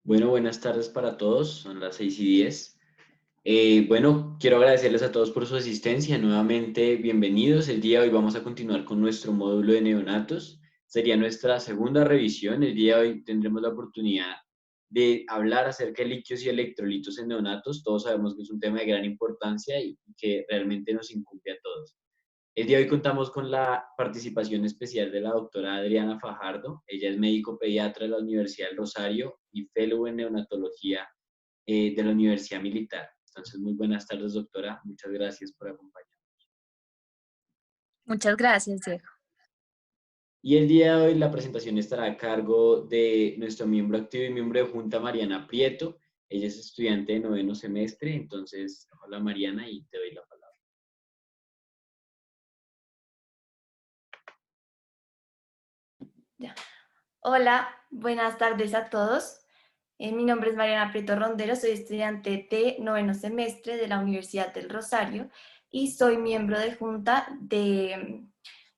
Bueno, buenas tardes para todos, son las 6:10. Bueno, quiero agradecerles a todos por su asistencia. Nuevamente, bienvenidos. El día de hoy vamos a continuar con nuestro módulo de neonatos. Sería nuestra segunda revisión. El día de hoy tendremos la oportunidad de hablar acerca de líquidos y electrolitos en neonatos. Todos sabemos que es un tema de gran importancia y que realmente nos incumbe a todos. El día de hoy contamos con la participación especial de la doctora Adriana Fajardo. Ella es médico pediatra de la Universidad del Rosario y fellow en neonatología de la Universidad Militar. Entonces, muy buenas tardes, doctora. Muchas gracias por acompañarnos. Muchas gracias, Diego. Y el día de hoy la presentación estará a cargo de nuestro miembro activo y miembro de Junta, Mariana Prieto. Ella es estudiante de noveno semestre. Entonces, hola Mariana y te doy la palabra. Ya. Hola, buenas tardes a todos. Mi nombre es Mariana Prieto Rondero, soy estudiante de noveno semestre de la Universidad del Rosario y soy miembro de junta de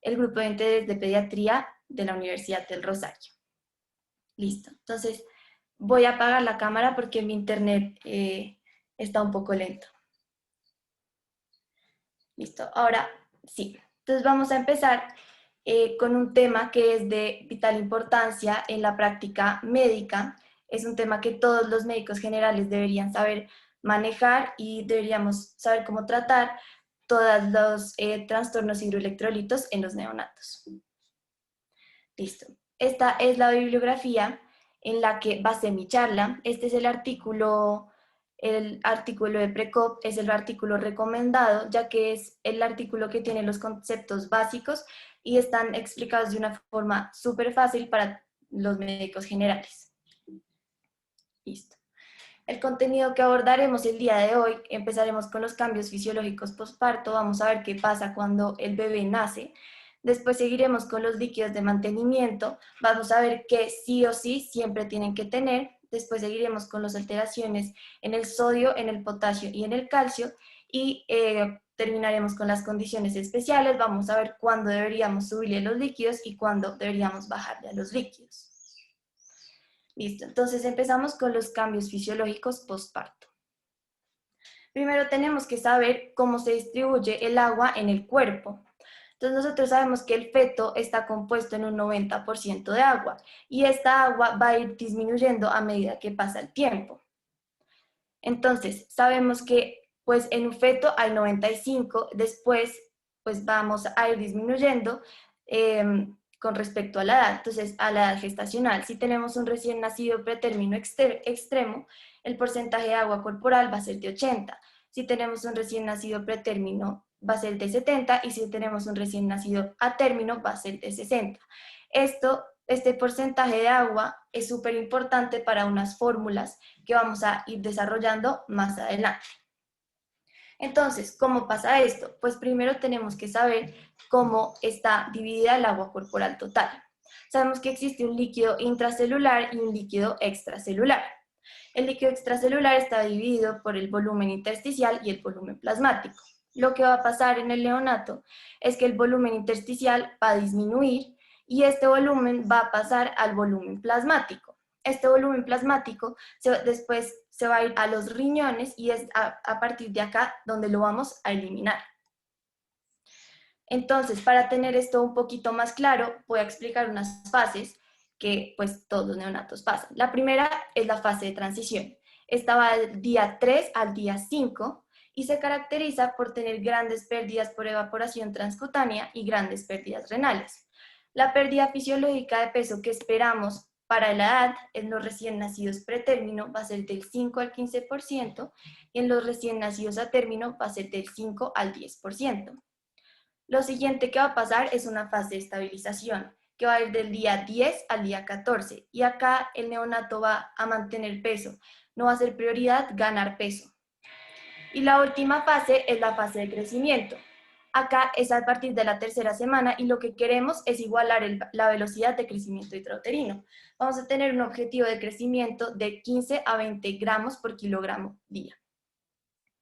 el grupo de interés de pediatría de la Universidad del Rosario. Listo, entonces voy a apagar la cámara porque mi internet está un poco lento. Listo, ahora sí. Entonces vamos a empezar con un tema que es de vital importancia en la práctica médica. Es un tema que todos los médicos generales deberían saber manejar y deberíamos saber cómo tratar todos los trastornos hidroelectrolitos en los neonatos. Listo. Esta es la bibliografía en la que basé mi charla. Este es el artículo de PRECOP, es el artículo recomendado, ya que es el artículo que tiene los conceptos básicos y están explicados de una forma súper fácil para los médicos generales. Listo. El contenido que abordaremos el día de hoy, empezaremos con los cambios fisiológicos postparto, vamos a ver qué pasa cuando el bebé nace. Después seguiremos con los líquidos de mantenimiento, vamos a ver que sí o sí siempre tienen que tener. Después seguiremos con las alteraciones en el sodio, en el potasio y en el calcio. Y terminaremos con las condiciones especiales, vamos a ver cuándo deberíamos subirle los líquidos y cuándo deberíamos bajarle a los líquidos. Listo, entonces empezamos con los cambios fisiológicos postparto. Primero tenemos que saber cómo se distribuye el agua en el cuerpo. Entonces nosotros sabemos que el feto está compuesto en un 90% de agua y esta agua va a ir disminuyendo a medida que pasa el tiempo. Entonces sabemos que pues en un feto hay 95, después pues vamos a ir disminuyendo con respecto a la edad. Entonces a la edad gestacional, si tenemos un recién nacido pretérmino extremo, el porcentaje de agua corporal va a ser de 80. Si tenemos un recién nacido pretérmino va a ser de 70 y si tenemos un recién nacido a término va a ser de 60. Este porcentaje de agua es súper importante para unas fórmulas que vamos a ir desarrollando más adelante. Entonces, ¿cómo pasa esto? Pues primero tenemos que saber cómo está dividida el agua corporal total. Sabemos que existe un líquido intracelular y un líquido extracelular. El líquido extracelular está dividido por el volumen intersticial y el volumen plasmático. Lo que va a pasar en el neonato es que el volumen intersticial va a disminuir y este volumen va a pasar al volumen plasmático. Este volumen plasmático después se va a ir a los riñones y es a partir de acá donde lo vamos a eliminar. Entonces, para tener esto un poquito más claro, voy a explicar unas fases que pues todos los neonatos pasan. La primera es la fase de transición. Esta va del día 3 al día 5 y se caracteriza por tener grandes pérdidas por evaporación transcutánea y grandes pérdidas renales. La pérdida fisiológica de peso que esperamos para la edad en los recién nacidos pretérmino va a ser del 5 al 15% y en los recién nacidos a término va a ser del 5 al 10%. Lo siguiente que va a pasar es una fase de estabilización, que va a ir del día 10 al día 14. Y acá el neonato va a mantener peso. No va a ser prioridad ganar peso. Y la última fase es la fase de crecimiento. Acá es a partir de la tercera semana y lo que queremos es igualar la velocidad de crecimiento intrauterino. Vamos a tener un objetivo de crecimiento de 15 a 20 gramos por kilogramo día.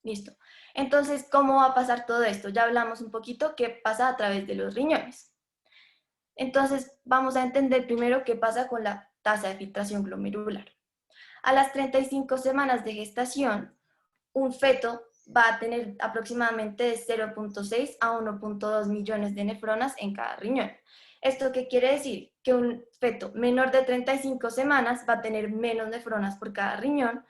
Listo. Entonces, ¿cómo va a pasar todo esto? Ya hablamos un poquito qué pasa a través de los riñones. Entonces, vamos a entender primero qué pasa con la tasa de filtración glomerular. A las 35 semanas de gestación, un feto va a tener aproximadamente de 0.6 a 1.2 millones de nefronas en cada riñón. ¿Esto qué quiere decir? Que un feto menor de 35 semanas va a tener menos nefronas por cada riñón,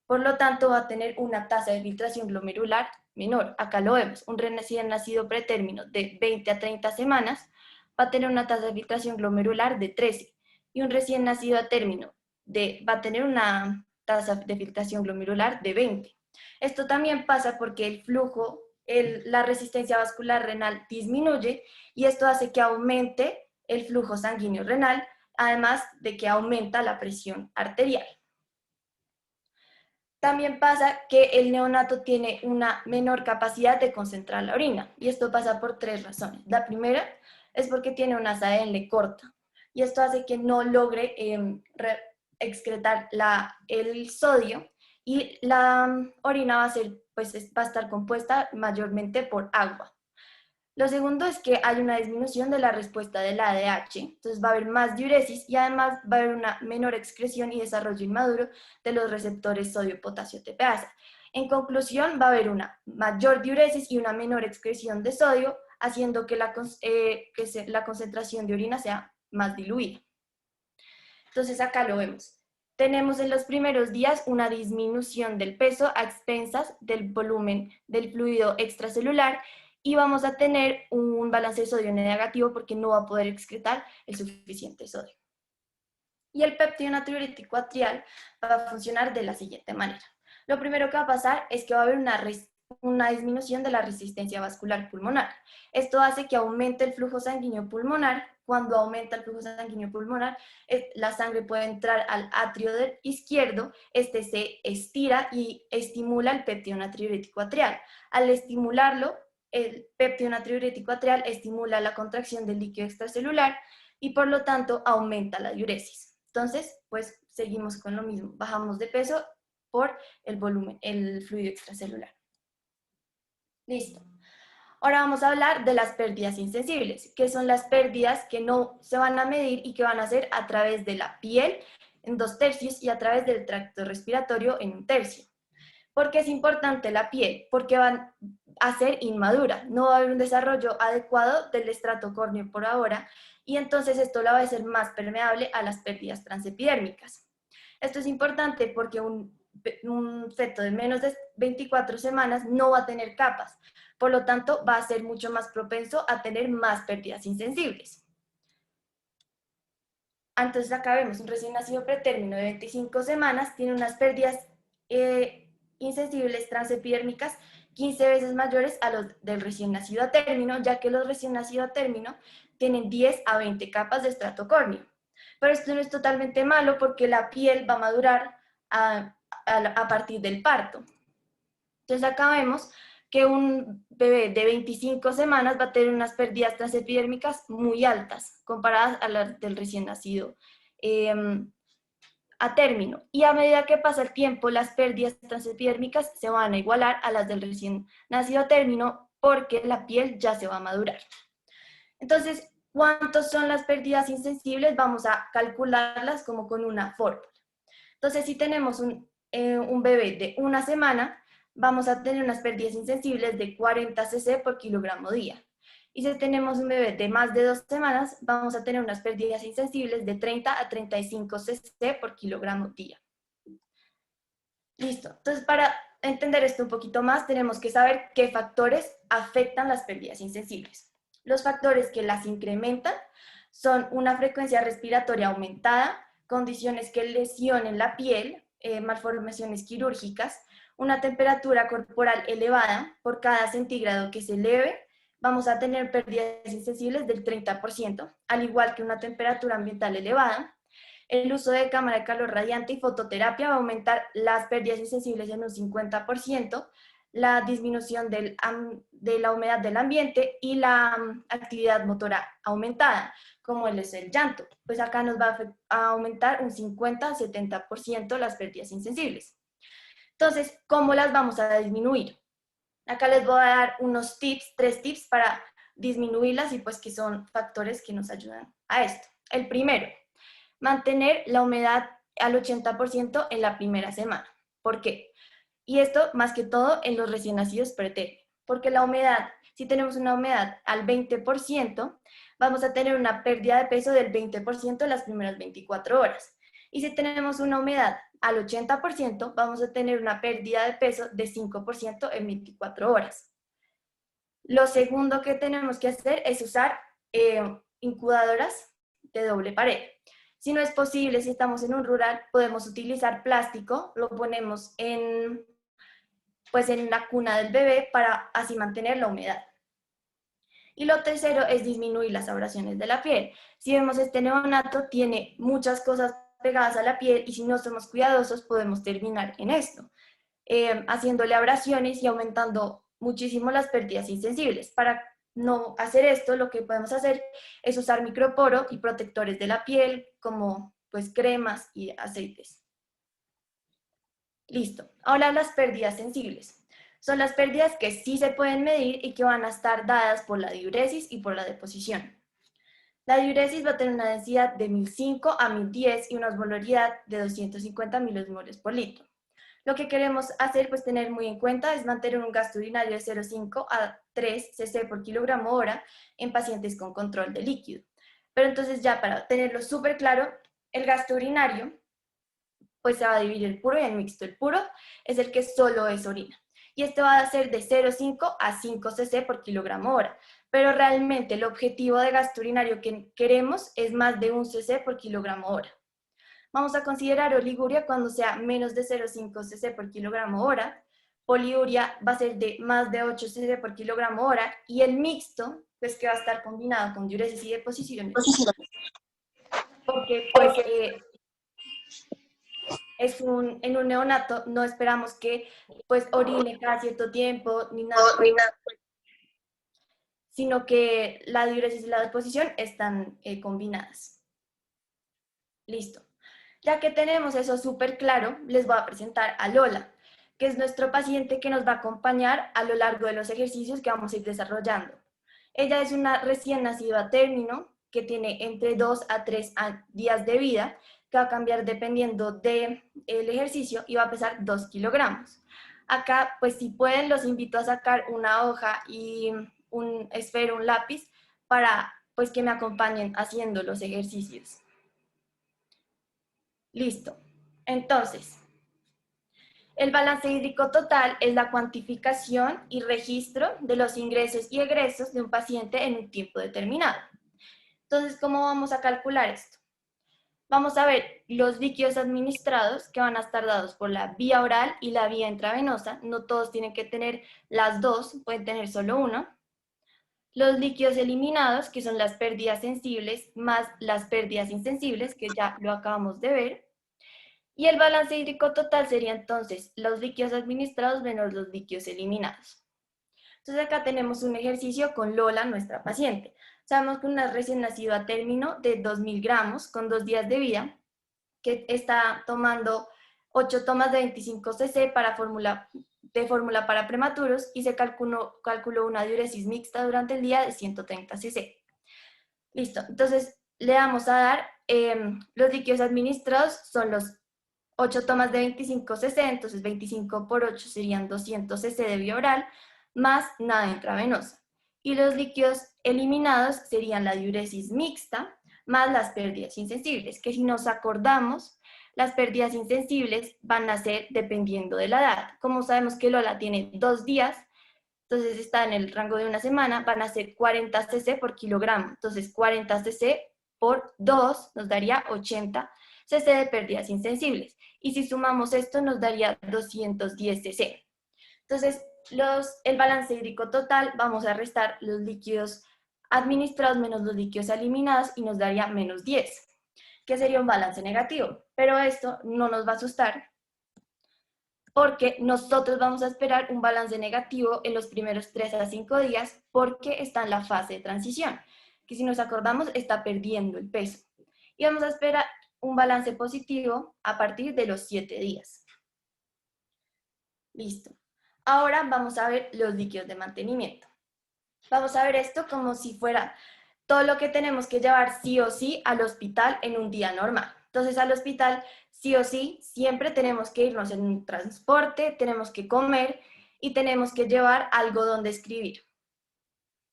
por lo tanto va a tener una tasa de filtración glomerular menor. Acá lo vemos, un recién nacido pretérmino de 20 a 30 semanas va a tener una tasa de filtración glomerular de 13 y un recién nacido a término va a tener una tasa de filtración glomerular de 20. Esto también pasa porque el flujo, la resistencia vascular renal disminuye y esto hace que aumente el flujo sanguíneo renal, además de que aumenta la presión arterial. También pasa que el neonato tiene una menor capacidad de concentrar la orina y esto pasa por 3 razones. La primera es porque tiene una ADN corta y esto hace que no logre excretar el sodio y la orina va a estar compuesta mayormente por agua. Lo segundo es que hay una disminución de la respuesta del ADH, entonces va a haber más diuresis y además va a haber una menor excreción y desarrollo inmaduro de los receptores sodio-potasio TPasa. En conclusión, va a haber una mayor diuresis y una menor excreción de sodio, haciendo que la concentración de orina sea más diluida. Entonces acá lo vemos. Tenemos en los primeros días una disminución del peso a expensas del volumen del fluido extracelular y vamos a tener un balance de sodio negativo porque no va a poder excretar el suficiente sodio. Y el péptido natriurético atrial va a funcionar de la siguiente manera. Lo primero que va a pasar es que va a haber una disminución de la resistencia vascular pulmonar. Esto hace que aumente el flujo sanguíneo pulmonar. Cuando aumenta el flujo sanguíneo pulmonar, la sangre puede entrar al atrio izquierdo, este se estira y estimula el péptido natriurético atrial. Al estimularlo, el péptido natriurético atrial estimula la contracción del líquido extracelular y por lo tanto aumenta la diuresis. Entonces, pues seguimos con lo mismo, bajamos de peso por el volumen, el fluido extracelular. Listo. Ahora vamos a hablar de las pérdidas insensibles, que son las pérdidas que no se van a medir y que van a ser a través de la piel en 2/3 y a través del tracto respiratorio en 1/3. ¿Por qué es importante la piel? Porque van a ser inmadura, no va a haber un desarrollo adecuado del estrato córneo por ahora y entonces esto la va a hacer más permeable a las pérdidas transepidérmicas. Esto es importante porque un feto de menos de 24 semanas no va a tener capas, por lo tanto va a ser mucho más propenso a tener más pérdidas insensibles. Entonces acá vemos un recién nacido pretérmino de 25 semanas, tiene unas pérdidas insensibles transepidérmicas 15 veces mayores a los del recién nacido a término, ya que los recién nacidos a término tienen 10 a 20 capas de estrato córneo. Pero esto no es totalmente malo porque la piel va a madurar a partir del parto. Entonces acá vemos que un bebé de 25 semanas va a tener unas pérdidas transepidérmicas muy altas comparadas a las del recién nacido a término. Y a medida que pasa el tiempo, las pérdidas transepidérmicas se van a igualar a las del recién nacido a término porque la piel ya se va a madurar. Entonces, ¿cuántas son las pérdidas insensibles? Vamos a calcularlas como con una fórmula. Entonces, si tenemos un bebé de 1 semana, vamos a tener unas pérdidas insensibles de 40 cc por kilogramo día. Y si tenemos un bebé de más de 2 semanas, vamos a tener unas pérdidas insensibles de 30 a 35 cc por kilogramo día. Listo. Entonces, para entender esto un poquito más, tenemos que saber qué factores afectan las pérdidas insensibles. Los factores que las incrementan son una frecuencia respiratoria aumentada, condiciones que lesionen la piel, malformaciones quirúrgicas, una temperatura corporal elevada. Por cada centígrado que se eleve, vamos a tener pérdidas insensibles del 30%, al igual que una temperatura ambiental elevada. El uso de cámara de calor radiante y fototerapia va a aumentar las pérdidas insensibles en un 50%, la disminución de la humedad del ambiente y la actividad motora aumentada, como es el llanto. Pues acá nos va a aumentar un 50-70% las pérdidas insensibles. Entonces, ¿cómo las vamos a disminuir? Acá les voy a dar unos tips, 3 tips para disminuirlas y pues que son factores que nos ayudan a esto. El primero, mantener la humedad al 80% en la primera semana. ¿Por qué? Y esto más que todo en los recién nacidos pretérito, porque la humedad, si tenemos una humedad al 20%, vamos a tener una pérdida de peso del 20% en las primeras 24 horas. Y si tenemos una humedad al 80%, vamos a tener una pérdida de peso de 5% en 24 horas. Lo segundo que tenemos que hacer es usar incubadoras de doble pared. Si no es posible, si estamos en un rural, podemos utilizar plástico, lo ponemos en la cuna del bebé para así mantener la humedad. Y lo tercero es disminuir las abrasiones de la piel. Si vemos este neonato, tiene muchas cosas pegadas a la piel y si no somos cuidadosos podemos terminar en esto, haciéndole abrasiones y aumentando muchísimo las pérdidas insensibles. Para no hacer esto, lo que podemos hacer es usar microporo y protectores de la piel, como pues cremas y aceites. Listo. Ahora las pérdidas sensibles. Son las pérdidas que sí se pueden medir y que van a estar dadas por la diuresis y por la deposición. La diuresis va a tener una densidad de 1005 a 1010 y una osmolaridad de 250 milosmoles por litro. Lo que queremos hacer, pues tener muy en cuenta, es mantener un gasto urinario de 0,5 a 3 cc por kilogramo hora en pacientes con control de líquido. Pero entonces ya para tenerlo súper claro, el gasto urinario pues se va a dividir el puro y el mixto. El puro es el que solo es orina. Y este va a ser de 0,5 a 5 cc por kilogramo hora. Pero realmente el objetivo de gasto urinario que queremos es más de 1 cc por kilogramo hora. Vamos a considerar oliguria cuando sea menos de 0,5 cc por kilogramo hora. Poliuria va a ser de más de 8 cc por kilogramo hora. Y el mixto, pues que va a estar combinado con diuresis y deposiciones. Porque pues en un neonato no esperamos que pues orine cada cierto tiempo ni nada, sino que la diuresis y la deposición están combinadas. Listo. Ya que tenemos eso súper claro, les voy a presentar a Lola, que es nuestro paciente que nos va a acompañar a lo largo de los ejercicios que vamos a ir desarrollando. Ella es una recién nacida a término que tiene entre 2 a 3 días de vida, que va a cambiar dependiendo del ejercicio y va a pesar 2 kilogramos. Acá, pues si pueden, los invito a sacar una hoja y un esfero, un lápiz, para pues que me acompañen haciendo los ejercicios. Listo. Entonces, el balance hídrico total es la cuantificación y registro de los ingresos y egresos de un paciente en un tiempo determinado. Entonces, ¿cómo vamos a calcular esto? Vamos a ver los líquidos administrados que van a estar dados por la vía oral y la vía intravenosa. No todos tienen que tener las dos, pueden tener solo uno. Los líquidos eliminados, que son las pérdidas sensibles más las pérdidas insensibles, que ya lo acabamos de ver. Y el balance hídrico total sería entonces los líquidos administrados menos los líquidos eliminados. Entonces acá tenemos un ejercicio con Lola, nuestra paciente. Sabemos que una recién nacido a término de 2.000 gramos con 2 días de vida, que está tomando 8 tomas de 25 cc de fórmula para prematuros y se calculó una diuresis mixta durante el día de 130 cc. Listo, entonces le vamos a dar los líquidos administrados, son los 8 tomas de 25 cc, entonces 25 por 8 serían 200 cc de vía oral, más nada intravenosa. Y los líquidos eliminados serían la diuresis mixta, más las pérdidas insensibles, que si nos acordamos, las pérdidas insensibles van a ser dependiendo de la edad. Como sabemos que Lola tiene 2 días, entonces está en el rango de una semana, van a ser 40 cc por kilogramo. Entonces 40 cc por 2 nos daría 80 cc de pérdidas insensibles. Y si sumamos esto nos daría 210 cc. Entonces el balance hídrico total, vamos a restar los líquidos administrados menos los líquidos eliminados y nos daría menos 10, que sería un balance negativo. Pero esto no nos va a asustar, porque nosotros vamos a esperar un balance negativo en los primeros 3 a 5 días porque está en la fase de transición, que si nos acordamos está perdiendo el peso. Y vamos a esperar un balance positivo a partir de los 7 días. Listo. Ahora vamos a ver los líquidos de mantenimiento. Vamos a ver esto como si fuera todo lo que tenemos que llevar sí o sí al hospital en un día normal. Entonces al hospital sí o sí siempre tenemos que irnos en un transporte, tenemos que comer y tenemos que llevar algo donde escribir.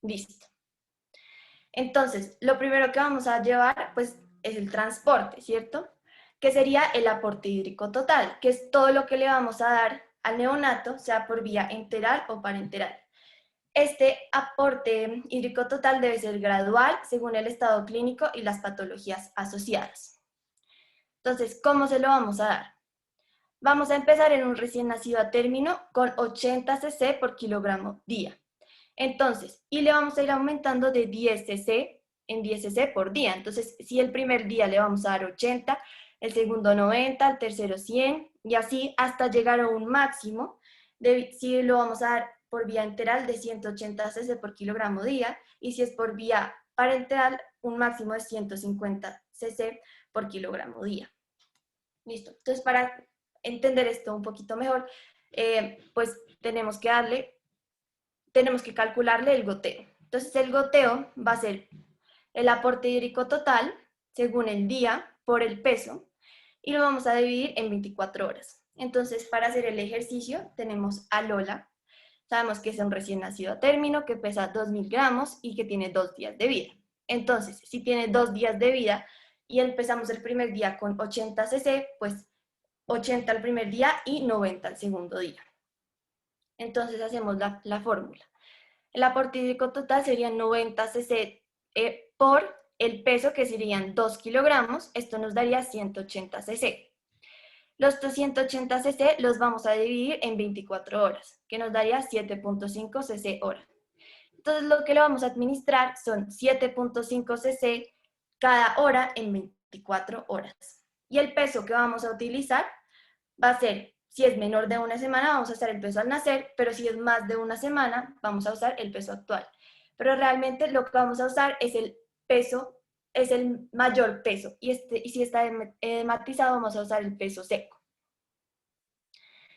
Listo. Entonces, lo primero que vamos a llevar, pues, es el transporte, ¿cierto? Que sería el aporte hídrico total, que es todo lo que le vamos a dar al neonato, sea por vía enteral o parenteral. Este aporte hídrico total debe ser gradual según el estado clínico y las patologías asociadas. Entonces, ¿cómo se lo vamos a dar? Vamos a empezar en un recién nacido a término con 80 cc por kilogramo día. Entonces, y le vamos a ir aumentando de 10 cc en 10 cc por día. Entonces, si el primer día le vamos a dar 80, el segundo 90, el tercero 100, y así hasta llegar a un máximo, si lo vamos a dar por vía enteral de 180 cc por kilogramo día, y si es por vía parenteral, un máximo de 150 cc por kilogramo día. Listo. Entonces, para entender esto un poquito mejor, pues tenemos que calcularle el goteo. Entonces el goteo va a ser el aporte hídrico total según el día por el peso y lo vamos a dividir en 24 horas. Entonces para hacer el ejercicio tenemos a Lola. Sabemos que es un recién nacido a término, que pesa 2000 gramos y que tiene 2 días de vida. Entonces, si tiene 2 días de vida y empezamos el primer día con 80 cc, pues 80 el primer día y 90 el segundo día. Entonces hacemos la fórmula. El aporte hídrico total sería 90 cc por el peso, que serían 2 kilogramos. Esto nos daría 180 cc. Los 280 cc los vamos a dividir en 24 horas, que nos daría 7.5 cc hora. Entonces lo que le vamos a administrar son 7.5 cc cada hora en 24 horas. Y el peso que vamos a utilizar va a ser, si es menor de una semana, vamos a usar el peso al nacer, pero si es más de una semana, vamos a usar el peso actual. Pero realmente lo que vamos a usar es el peso, es el mayor peso, y si está hematizado, vamos a usar el peso seco.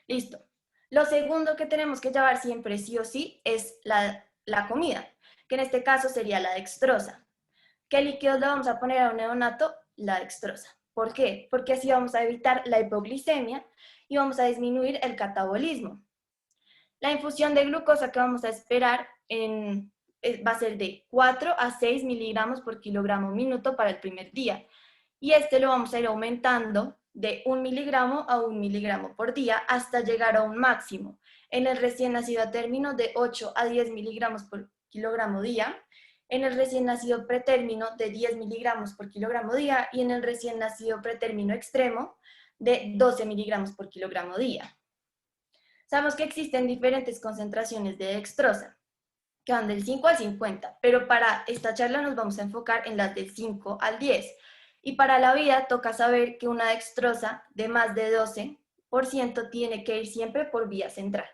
Listo. Lo segundo que tenemos que llevar siempre sí o sí es la comida, que en este caso sería la dextrosa. ¿Qué líquidos le vamos a poner a un neonato? La dextrosa. ¿Por qué? Porque así vamos a evitar la hipoglicemia y vamos a disminuir el catabolismo. La infusión de glucosa que vamos a esperar va a ser de 4 a 6 miligramos por kilogramo minuto para el primer día. Y este lo vamos a ir aumentando de 1 miligramo a 1 miligramo por día hasta llegar a un máximo. En el recién nacido a término de 8 a 10 miligramos por kilogramo día, en el recién nacido pretérmino de 10 miligramos por kilogramo día y en el recién nacido pretérmino extremo de 12 miligramos por kilogramo día. Sabemos que existen diferentes concentraciones de dextrosa, que van del 5 al 50, pero para esta charla nos vamos a enfocar en las del 5 al 10. Y para la vida toca saber que una dextrosa de más de 12% tiene que ir siempre por vía central.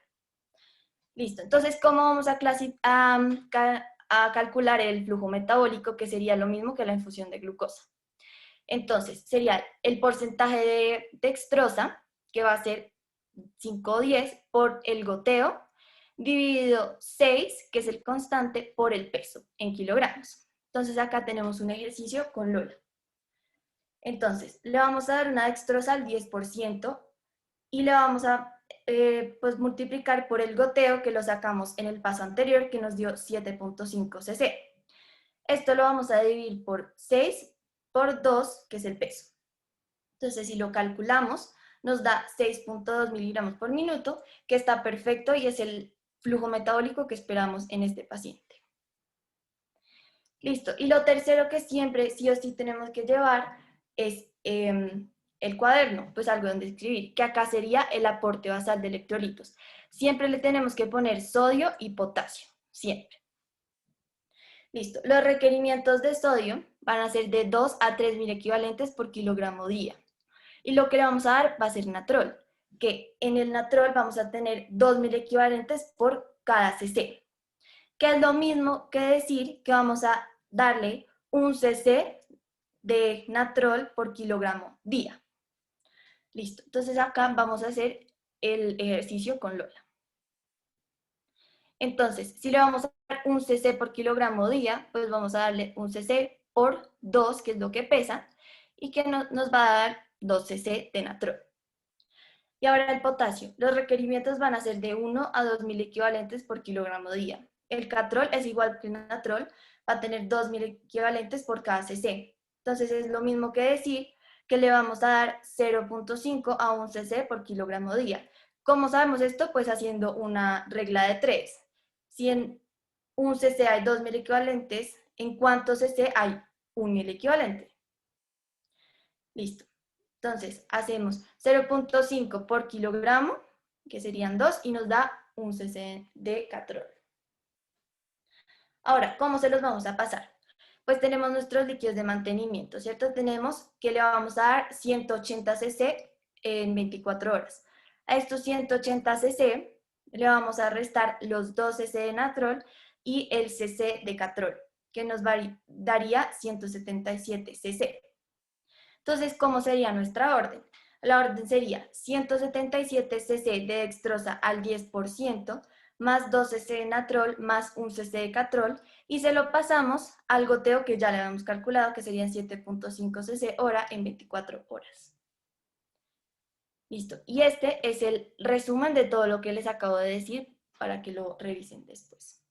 Listo, entonces, ¿cómo vamos a calcular el flujo metabólico, que sería lo mismo que la infusión de glucosa? Entonces, sería el porcentaje de dextrosa, que va a ser 5 o 10, por el goteo, dividido 6, que es el constante, por el peso, en kilogramos. Entonces, acá tenemos un ejercicio con Lola. Entonces, le vamos a dar una dextrosa al 10% y le vamos a pues multiplicar por el goteo, que lo sacamos en el paso anterior, que nos dio 7.5 cc. Esto lo vamos a dividir por 6 por 2, que es el peso. Entonces, si lo calculamos, nos da 6.2 miligramos por minuto, que está perfecto y es el flujo metabólico que esperamos en este paciente. Listo. Y lo tercero que siempre sí o sí tenemos que llevar es el cuaderno, pues algo donde escribir, que acá sería el aporte basal de electrolitos. Siempre le tenemos que poner sodio y potasio, siempre. Listo. Los requerimientos de sodio van a ser de 2 a 3.000 equivalentes por kilogramo día. Y lo que le vamos a dar va a ser natrol, que en el natrol vamos a tener 2.000 equivalentes por cada cc, que es lo mismo que decir que vamos a darle un cc de natrol por kilogramo día. Listo, entonces acá vamos a hacer el ejercicio con Lola. Entonces, si le vamos a dar un cc por kilogramo día, pues vamos a darle un cc por 2, que es lo que pesa, y que nos va a dar 2 cc de natrol. Y ahora el potasio. Los requerimientos van a ser de 1 a 2.000 equivalentes por kilogramo día. El catrol es igual que el natrol, va a tener 2.000 equivalentes por cada cc. Entonces es lo mismo que decir que le vamos a dar 0.5 a 1 cc por kilogramo día. ¿Cómo sabemos esto? Pues haciendo una regla de 3. Si en 1 cc hay 2.000 equivalentes, ¿en cuántos cc hay 1.000 equivalente? Listo. Entonces, hacemos 0.5 por kilogramo, que serían 2, y nos da 1 cc de catrol. Ahora, ¿cómo se los vamos a pasar? Pues tenemos nuestros líquidos de mantenimiento, ¿cierto? Tenemos que le vamos a dar 180 cc en 24 horas. A estos 180 cc le vamos a restar los 2 cc de natrol y el cc de catrol, que nos daría 177 cc. Entonces, ¿cómo sería nuestra orden? La orden sería 177 cc de dextrosa al 10%, más 2 cc de natrol, más 1 cc de catrol, y se lo pasamos al goteo que ya le habíamos calculado, que serían 7.5 cc hora en 24 horas. Listo. Y este es el resumen de todo lo que les acabo de decir para que lo revisen después.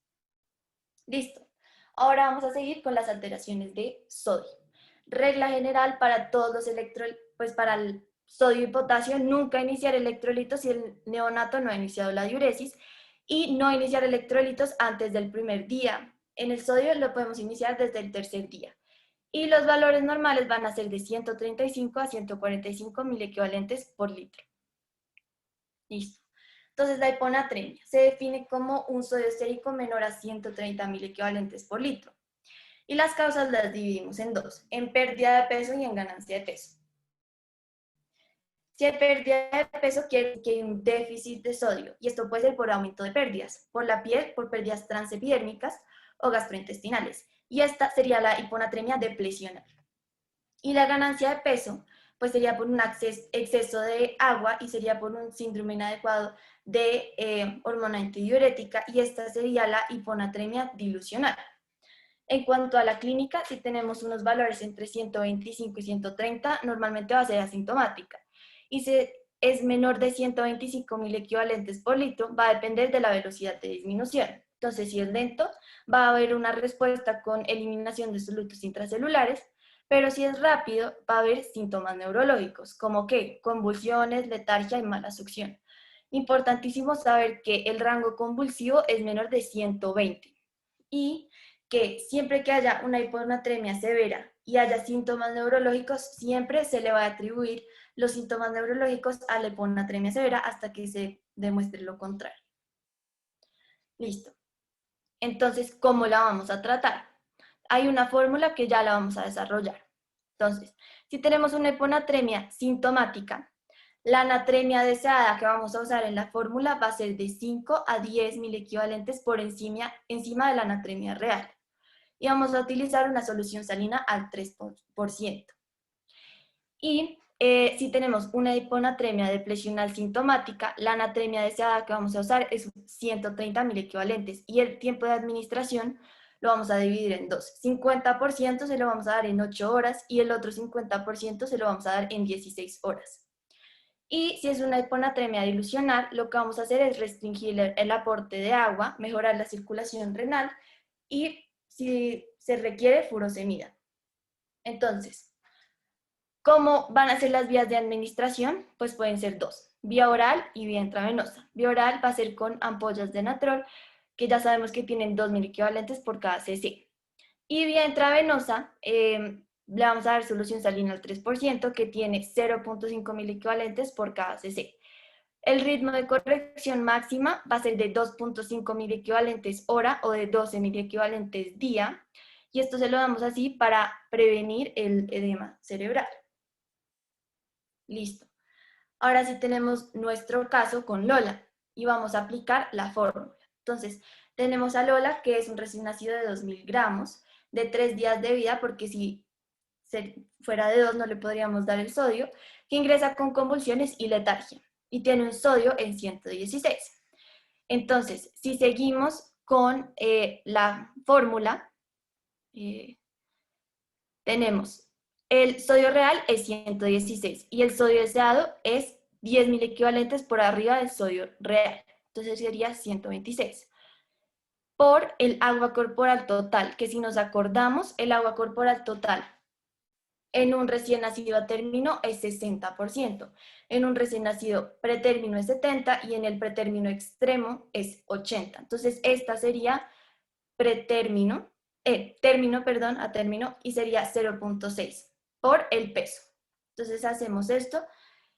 Listo. Ahora vamos a seguir con las alteraciones de sodio. Regla general para todos los electrolitos, pues para el sodio y potasio, nunca iniciar electrolitos si el neonato no ha iniciado la diuresis y no iniciar electrolitos antes del primer día. En el sodio lo podemos iniciar desde el tercer día. Y los valores normales van a ser de 135 a 145 mil equivalentes por litro. Listo. Entonces la hiponatremia se define como un sodio estérico menor a 130 mil equivalentes por litro. Y las causas las dividimos en dos, en pérdida de peso y en ganancia de peso. Si hay pérdida de peso, quiere decir que hay un déficit de sodio, y esto puede ser por aumento de pérdidas, por la piel, por pérdidas transepidérmicas o gastrointestinales. Y esta sería la hiponatremia deplecional. Y la ganancia de peso, pues sería por un exceso de agua y sería por un síndrome inadecuado de hormona antidiurética, y esta sería la hiponatremia dilucional. En cuanto a la clínica, si tenemos unos valores entre 125 y 130, normalmente va a ser asintomática. Y si es menor de 125 mil equivalentes por litro, va a depender de la velocidad de disminución. Entonces, si es lento, va a haber una respuesta con eliminación de solutos intracelulares, pero si es rápido, va a haber síntomas neurológicos, como que convulsiones, letargia y mala succión. Importantísimo saber que el rango convulsivo es menor de 120 y que siempre que haya una hiponatremia severa y haya síntomas neurológicos, siempre se le va a atribuir los síntomas neurológicos a la hiponatremia severa hasta que se demuestre lo contrario. Listo. Entonces, ¿cómo la vamos a tratar? Hay una fórmula que ya la vamos a desarrollar. Entonces, si tenemos una hiponatremia sintomática, la natremia deseada que vamos a usar en la fórmula va a ser de 5 a 10 mil equivalentes por encima de la natremia real. Y vamos a utilizar una solución salina al 3%. Y si tenemos una hiponatremia deplecional sintomática, la natremia deseada que vamos a usar es 130 mil equivalentes y el tiempo de administración lo vamos a dividir en dos. 50% se lo vamos a dar en 8 horas y el otro 50% se lo vamos a dar en 16 horas. Y si es una hiponatremia dilucional, lo que vamos a hacer es restringir el aporte de agua, mejorar la circulación renal y si se requiere furosemida. Entonces, ¿cómo van a ser las vías de administración? Pues pueden ser dos, vía oral y vía intravenosa. Vía oral va a ser con ampollas de natrol, que ya sabemos que tienen 2.000 equivalentes por cada cc. Y vía intravenosa, le vamos a dar solución salina al 3%, que tiene 0.5 mil equivalentes por cada cc. El ritmo de corrección máxima va a ser de 2.5 mil equivalentes hora o de 12 mil equivalentes día, y esto se lo damos así para prevenir el edema cerebral. Listo. Ahora sí tenemos nuestro caso con Lola y vamos a aplicar la fórmula. Entonces, tenemos a Lola, que es un recién nacido de 2.000 gramos, de 3 días de vida, porque si fuera de 2 no le podríamos dar el sodio, que ingresa con convulsiones y letargia, y tiene un sodio en 116. Entonces, si seguimos con la fórmula, tenemos El sodio real es 116 y el sodio deseado es 10.000 equivalentes por arriba del sodio real. Entonces sería 126. Por el agua corporal total, que si nos acordamos, el agua corporal total en un recién nacido a término es 60%, en un recién nacido pretérmino es 70% y en el pretérmino extremo es 80%. Entonces esta sería término, perdón, a término, y sería 0.6 por el peso. Entonces hacemos esto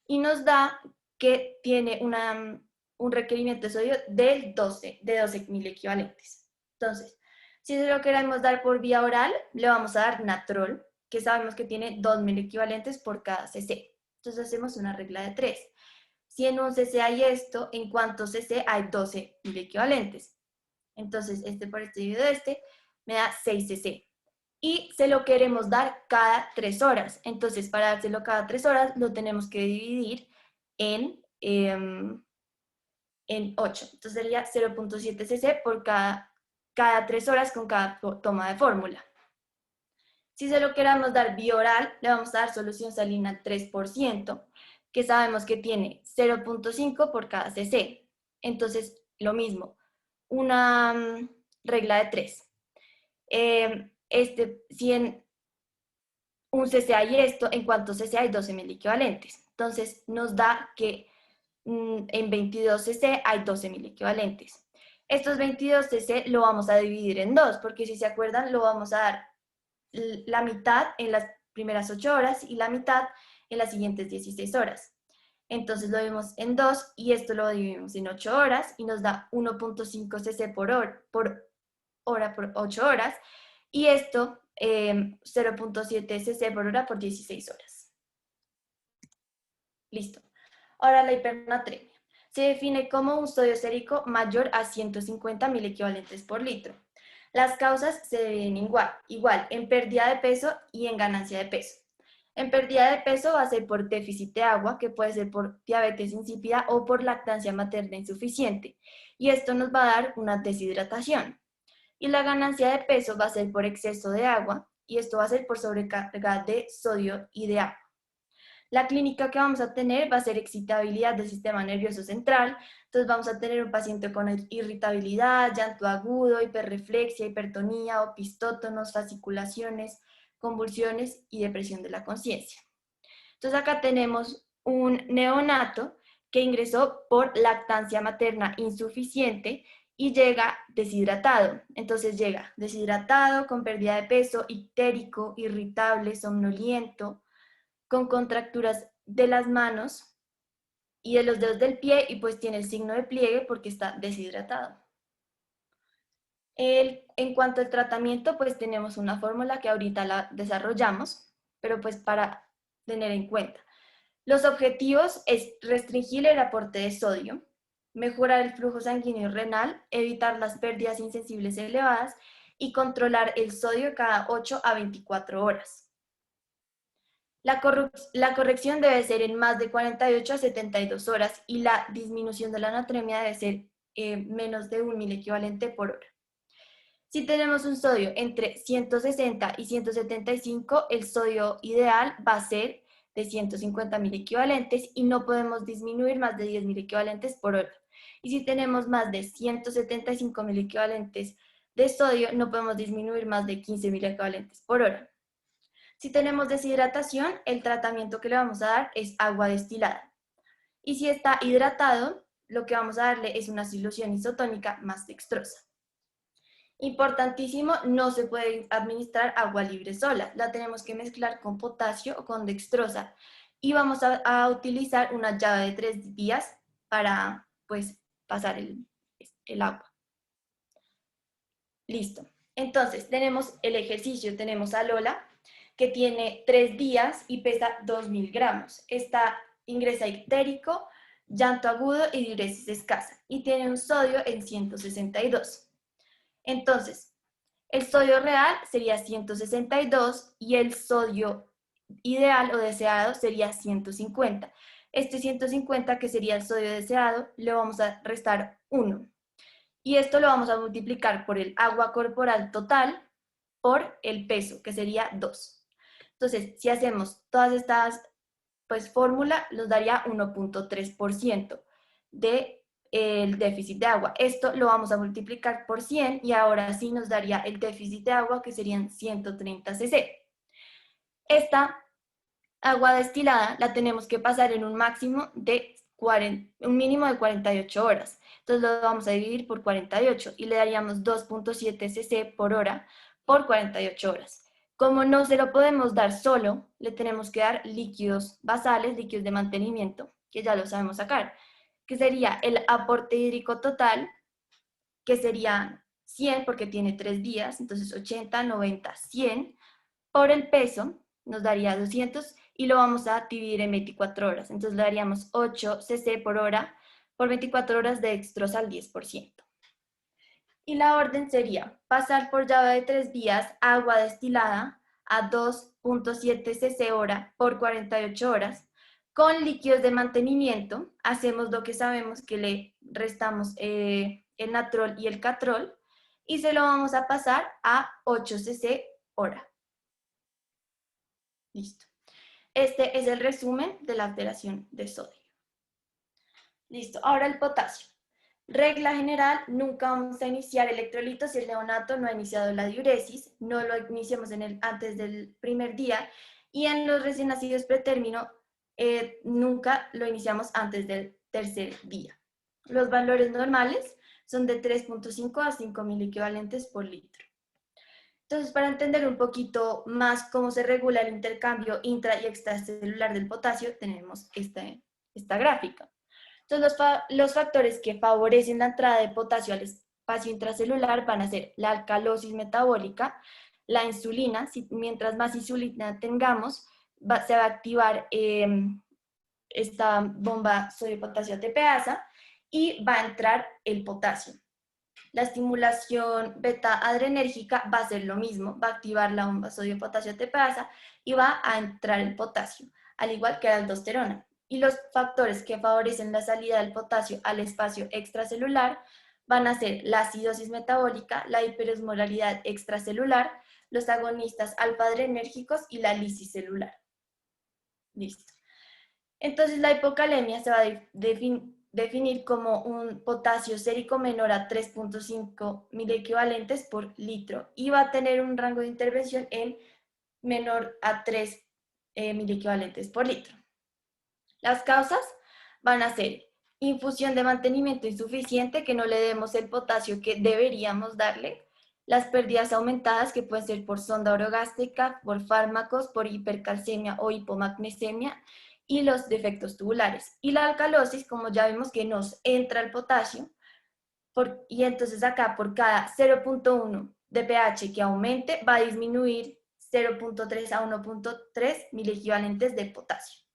y nos da que tiene un requerimiento de sodio de 12.000 equivalentes. Entonces, si se lo queremos dar por vía oral, le vamos a dar natrol, que sabemos que tiene 2.000 equivalentes por cada cc. Entonces hacemos una regla de 3. Si en un cc hay esto, ¿en cuántos cc hay 12.000 equivalentes? Entonces, este por este dividido este, me da 6 cc. Y se lo queremos dar cada 3 horas. Entonces, para dárselo cada 3 horas, lo tenemos que dividir en 8. Entonces, sería 0.7 cc por cada 3 horas con cada toma de fórmula. Si se lo queramos dar vía oral, le vamos a dar solución salina 3%, que sabemos que tiene 0.5 por cada cc. Entonces, lo mismo, una regla de 3. Si en un cc hay esto, en cuántos cc hay 12.000 equivalentes. Entonces nos da que en 22 cc hay 12.000 equivalentes. Estos 22 cc lo vamos a dividir en 2, porque si se acuerdan, lo vamos a dar la mitad en las primeras 8 horas y la mitad en las siguientes 16 horas. Entonces lo dividimos en 2 y esto lo dividimos en 8 horas y nos da 1.5 cc por hora por 8 horas y esto 0.7 cc por hora por 16 horas. Listo. Ahora la hipernatremia. Se define como un sodio sérico mayor a 150.000 equivalentes por litro. Las causas se dividen igual en pérdida de peso y en ganancia de peso. En pérdida de peso va a ser por déficit de agua, que puede ser por diabetes insípida o por lactancia materna insuficiente. Y esto nos va a dar una deshidratación. Y la ganancia de peso va a ser por exceso de agua y esto va a ser por sobrecarga de sodio y de agua. La clínica que vamos a tener va a ser excitabilidad del sistema nervioso central, entonces vamos a tener un paciente con irritabilidad, llanto agudo, hiperreflexia, hipertonía, opistótonos, fasciculaciones, convulsiones y depresión de la conciencia. Entonces acá tenemos un neonato que ingresó por lactancia materna insuficiente y llega deshidratado. Entonces llega deshidratado, con pérdida de peso, ictérico, irritable, somnoliento, con contracturas de las manos y de los dedos del pie y pues tiene el signo de pliegue porque está deshidratado. En cuanto al tratamiento, pues tenemos una fórmula que ahorita la desarrollamos, pero pues para tener en cuenta. Los objetivos es restringir el aporte de sodio, mejorar el flujo sanguíneo y renal, evitar las pérdidas insensibles elevadas y controlar el sodio cada 8 a 24 horas. La corrección debe ser en más de 48 a 72 horas y la disminución de la natremia debe ser menos de 1.000 equivalente por hora. Si tenemos un sodio entre 160 y 175, el sodio ideal va a ser de 150.000 equivalentes y no podemos disminuir más de 10.000 equivalentes por hora. Y si tenemos más de 175.000 equivalentes de sodio, no podemos disminuir más de 15.000 equivalentes por hora. Si tenemos deshidratación, el tratamiento que le vamos a dar es agua destilada. Y si está hidratado, lo que vamos a darle es una solución isotónica más dextrosa. Importantísimo, no se puede administrar agua libre sola, la tenemos que mezclar con potasio o con dextrosa y vamos a utilizar una llave de 3 vías para pues pasar el agua. Listo. Entonces, tenemos el ejercicio, tenemos a Lola, que tiene 3 días y pesa 2.000 gramos. Ingresa ictérico, llanto agudo y diuresis escasa y tiene un sodio en 162. Entonces, el sodio real sería 162 y el sodio ideal o deseado sería 150. Este 150, que sería el sodio deseado, le vamos a restar 1. Y esto lo vamos a multiplicar por el agua corporal total por el peso, que sería 2. Entonces, si hacemos todas estas pues fórmula, nos daría 1.3% del déficit de agua. Esto lo vamos a multiplicar por 100 y ahora sí nos daría el déficit de agua, que serían 130 cc. Esta agua destilada la tenemos que pasar en un mínimo de 48 horas. Entonces lo vamos a dividir por 48 y le daríamos 2.7 cc por hora por 48 horas. Como no se lo podemos dar solo, le tenemos que dar líquidos basales, líquidos de mantenimiento, que ya lo sabemos sacar, que sería el aporte hídrico total, que sería 100 porque tiene 3 días, entonces 80, 90, 100, por el peso nos daría 200 y lo vamos a dividir en 24 horas. Entonces le daríamos 8 cc por hora por 24 horas de dextrosa al 10%. Y la orden sería pasar por llave de 3 vías agua destilada a 2.7 cc hora por 48 horas. Con líquidos de mantenimiento hacemos lo que sabemos, que le restamos el natrol y el catrol y se lo vamos a pasar a 8 cc hora. Listo. Este es el resumen de la alteración de sodio. Listo. Ahora el potasio. Regla general, nunca vamos a iniciar electrolitos si el neonato no ha iniciado la diuresis, no lo iniciamos antes del primer día, y en los recién nacidos pretérmino nunca lo iniciamos antes del tercer día. Los valores normales son de 3.5 a 5.000 equivalentes por litro. Entonces, para entender un poquito más cómo se regula el intercambio intra y extracelular del potasio, tenemos esta gráfica. Entonces, los factores que favorecen la entrada de potasio al espacio intracelular van a ser la alcalosis metabólica, la insulina. Mientras más insulina tengamos, se va a activar esta bomba sodio-potasio ATPasa y va a entrar el potasio. La estimulación beta-adrenérgica va a ser lo mismo, va a activar la bomba sodio-potasio ATPasa y va a entrar el potasio, al igual que la aldosterona. Y los factores que favorecen la salida del potasio al espacio extracelular van a ser la acidosis metabólica, la hiperosmolaridad extracelular, los agonistas alfa-adrenérgicos y la lisis celular. Listo. Entonces la hipocalemia se va a definir como un potasio sérico menor a 3.5 mil equivalentes por litro y va a tener un rango de intervención en menor a 3 mil equivalentes por litro. Las causas van a ser infusión de mantenimiento insuficiente, que no le demos el potasio que deberíamos darle, las pérdidas aumentadas, que pueden ser por sonda orogástrica, por fármacos, por hipercalcemia o hipomagnesemia, y los defectos tubulares. Y la alcalosis, como ya vimos que nos entra el potasio, y entonces acá por cada 0.1 de pH que aumente, va a disminuir 0.3 a 1.3 mil equivalentes de potasio.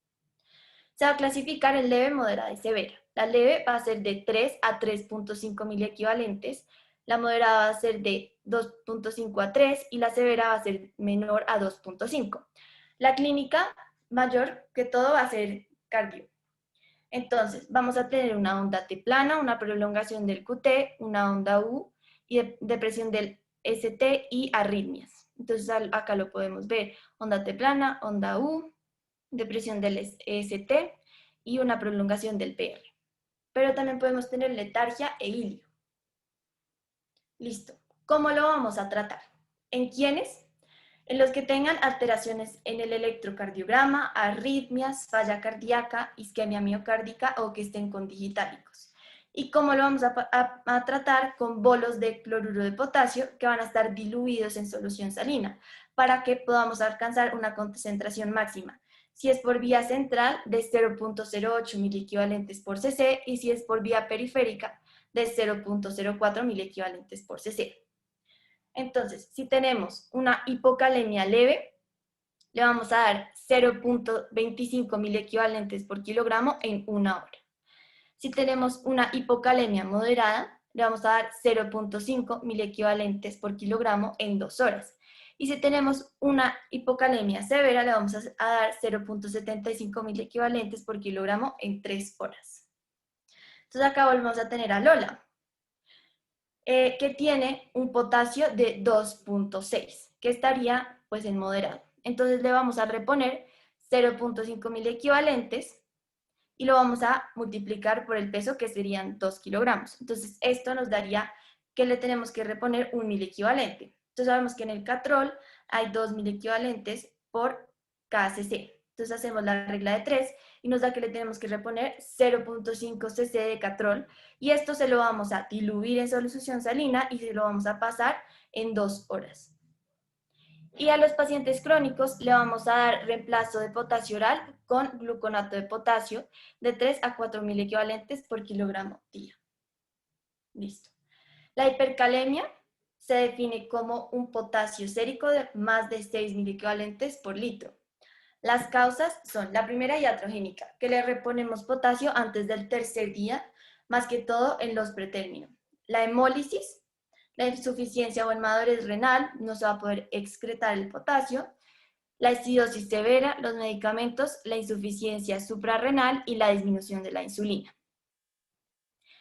Se va a clasificar en leve, moderada y severa. La leve va a ser de 3 a 3.5 mil equivalentes, la moderada va a ser de 2.5 a 3 y la severa va a ser menor a 2.5. La clínica mayor que todo va a ser cardio. Entonces, vamos a tener una onda T plana, una prolongación del QT, una onda U y depresión del ST y arritmias. Entonces, acá lo podemos ver, onda T plana, onda U, depresión del ST y una prolongación del PR. Pero también podemos tener letargia e ilio. Listo. ¿Cómo lo vamos a tratar? ¿En quiénes? En los que tengan alteraciones en el electrocardiograma, arritmias, falla cardíaca, isquemia miocárdica o que estén con digitálicos. ¿Y cómo lo vamos a tratar? Con bolos de cloruro de potasio que van a estar diluidos en solución salina para que podamos alcanzar una concentración máxima. Si es por vía central, de 0.08 mil equivalentes por cc, y si es por vía periférica, de 0.04 mil equivalentes por cc. Entonces, si tenemos una hipocalemia leve, le vamos a dar 0.25 mil equivalentes por kilogramo en 1 hora. Si tenemos una hipocalemia moderada, le vamos a dar 0.5 mil equivalentes por kilogramo en 2 horas. Y si tenemos una hipocalemia severa, le vamos a dar 0.75 mil equivalentes por kilogramo en 3 horas. Entonces acá volvemos a tener a Lola, que tiene un potasio de 2.6, que estaría pues en moderado. Entonces le vamos a reponer 0.5 mil equivalentes y lo vamos a multiplicar por el peso, que serían 2 kilogramos. Entonces esto nos daría que le tenemos que reponer 1.000 equivalente. Entonces sabemos que en el catrol hay 2.000 equivalentes por cada cc. Entonces hacemos la regla de 3 y nos da que le tenemos que reponer 0.5 cc de catrol, y esto se lo vamos a diluir en solución salina y se lo vamos a pasar en 2 horas. Y a los pacientes crónicos le vamos a dar reemplazo de potasio oral con gluconato de potasio de 3 a 4.000 equivalentes por kilogramo día. Listo. La hipercalemia se define como un potasio sérico de más de 6.000 equivalentes por litro. Las causas son la primera, iatrogénica, que le reponemos potasio antes del tercer día, más que todo en los pretérminos. La hemólisis, la insuficiencia o en madurez renal, no se va a poder excretar el potasio. La acidosis severa, los medicamentos, la insuficiencia suprarrenal y la disminución de la insulina.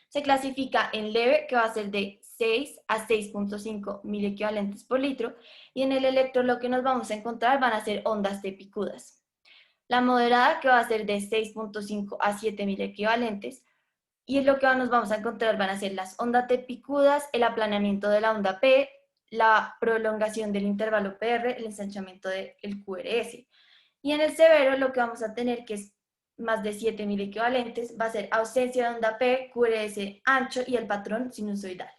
Se clasifica en leve, que va a ser de 6 a 6.5 mil equivalentes por litro, y en el electro lo que nos vamos a encontrar van a ser ondas T picudas. La moderada, que va a ser de 6.5 a 7.000 equivalentes, y lo que nos vamos a encontrar van a ser las ondas T picudas, el aplanamiento de la onda P, la prolongación del intervalo PR, el ensanchamiento del QRS. Y en el severo lo que vamos a tener, que es más de 7.000 equivalentes, va a ser ausencia de onda P, QRS ancho y el patrón sinusoidal.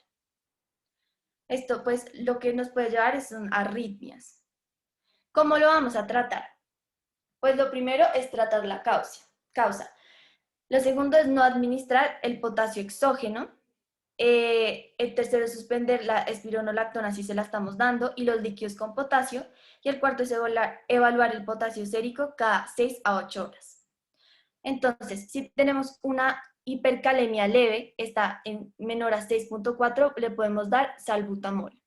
Esto pues lo que nos puede llevar son arritmias. ¿Cómo lo vamos a tratar? Pues lo primero es tratar la causa. Lo segundo es no administrar el potasio exógeno. El tercero es suspender la espironolactona si se la estamos dando y los líquidos con potasio. Y el cuarto es evaluar el potasio sérico cada 6 a 8 horas. Entonces, si tenemos una hipercalemia leve, está en menor a 6.4, le podemos dar salbutamol.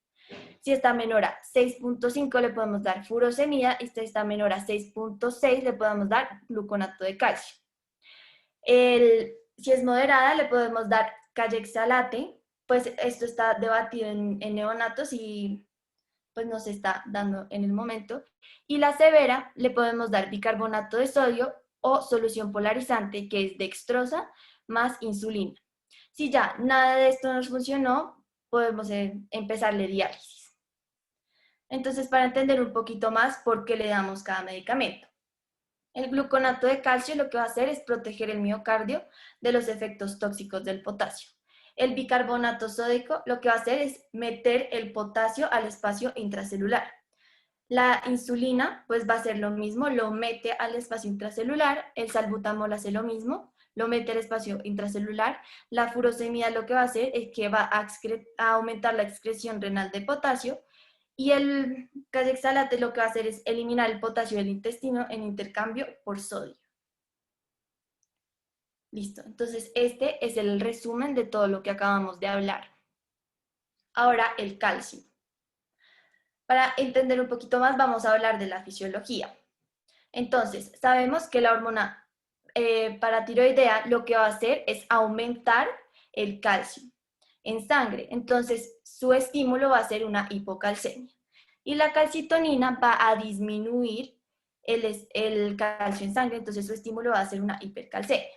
Si está menor a 6.5, le podemos dar furosemida, y si está menor a 6.6, le podemos dar gluconato de calcio. Si es moderada, le podemos dar cayexalate, pues esto está debatido en neonatos y pues no se está dando en el momento. Y la severa, le podemos dar bicarbonato de sodio o solución polarizante, que es dextrosa más insulina. Si ya nada de esto nos funcionó, podemos empezarle diálisis. Entonces, para entender un poquito más por qué le damos cada medicamento. El gluconato de calcio lo que va a hacer es proteger el miocardio de los efectos tóxicos del potasio. El bicarbonato sódico lo que va a hacer es meter el potasio al espacio intracelular. La insulina pues va a hacer lo mismo, lo mete al espacio intracelular. El salbutamol hace lo mismo, lo mete al espacio intracelular. La furosemida lo que va a hacer es que va a aumentar la excreción renal de potasio. Y el cayexalate lo que va a hacer es eliminar el potasio del intestino en intercambio por sodio. Listo, entonces este es el resumen de todo lo que acabamos de hablar. Ahora el calcio. Para entender un poquito más vamos a hablar de la fisiología. Entonces, sabemos que la hormona paratiroidea lo que va a hacer es aumentar el calcio en sangre. Entonces, su estímulo va a ser una hipocalcemia. Y la calcitonina va a disminuir el calcio en sangre, entonces su estímulo va a ser una hipercalcemia.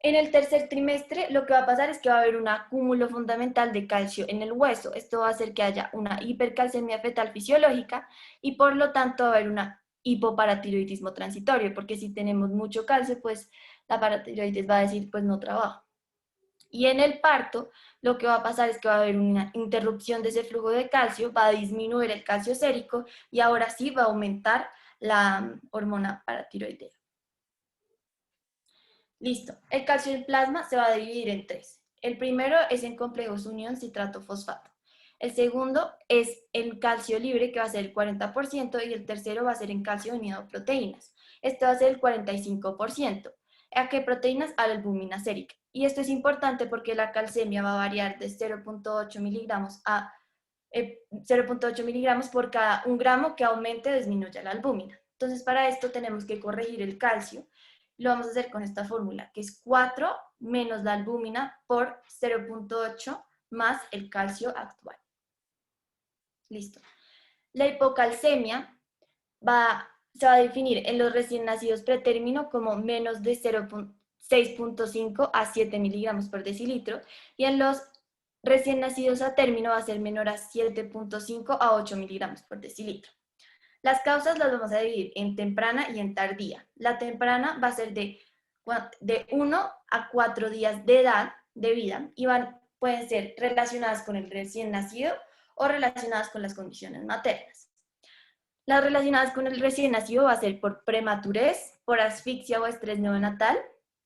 En el tercer trimestre lo que va a pasar es que va a haber un acúmulo fundamental de calcio en el hueso. Esto va a hacer que haya una hipercalcemia fetal fisiológica y por lo tanto va a haber una hipoparatiroidismo transitorio, porque si tenemos mucho calcio, pues la paratiroides va a decir, pues no trabajo. Y en el parto, lo que va a pasar es que va a haber una interrupción de ese flujo de calcio, va a disminuir el calcio sérico y ahora sí va a aumentar la hormona paratiroidea. Listo. El calcio en plasma se va a dividir en 3. El primero es en complejos unión citrato-fosfato. El segundo es en calcio libre, que va a ser el 40%, y el tercero va a ser en calcio unido a proteínas. Este va a ser el 45%. ¿A qué proteínas? A la albúmina sérica. Y esto es importante porque la calcemia va a variar de 0.8 miligramos a 0.8 miligramos por cada 1 gramo que aumente o disminuya la albúmina. Entonces, para esto tenemos que corregir el calcio. Lo vamos a hacer con esta fórmula, que es 4 menos la albúmina por 0.8 más el calcio actual. Listo. La hipocalcemia se va a definir en los recién nacidos pretérmino como menos de 6.5 a 7 miligramos por decilitro, y en los recién nacidos a término va a ser menor a 7.5 a 8 miligramos por decilitro. Las causas las vamos a dividir en temprana y en tardía. La temprana va a ser de 1 a 4 días de edad de vida y pueden ser relacionadas con el recién nacido o relacionadas con las condiciones maternas. Las relacionadas con el recién nacido va a ser por prematurez, por asfixia o estrés neonatal,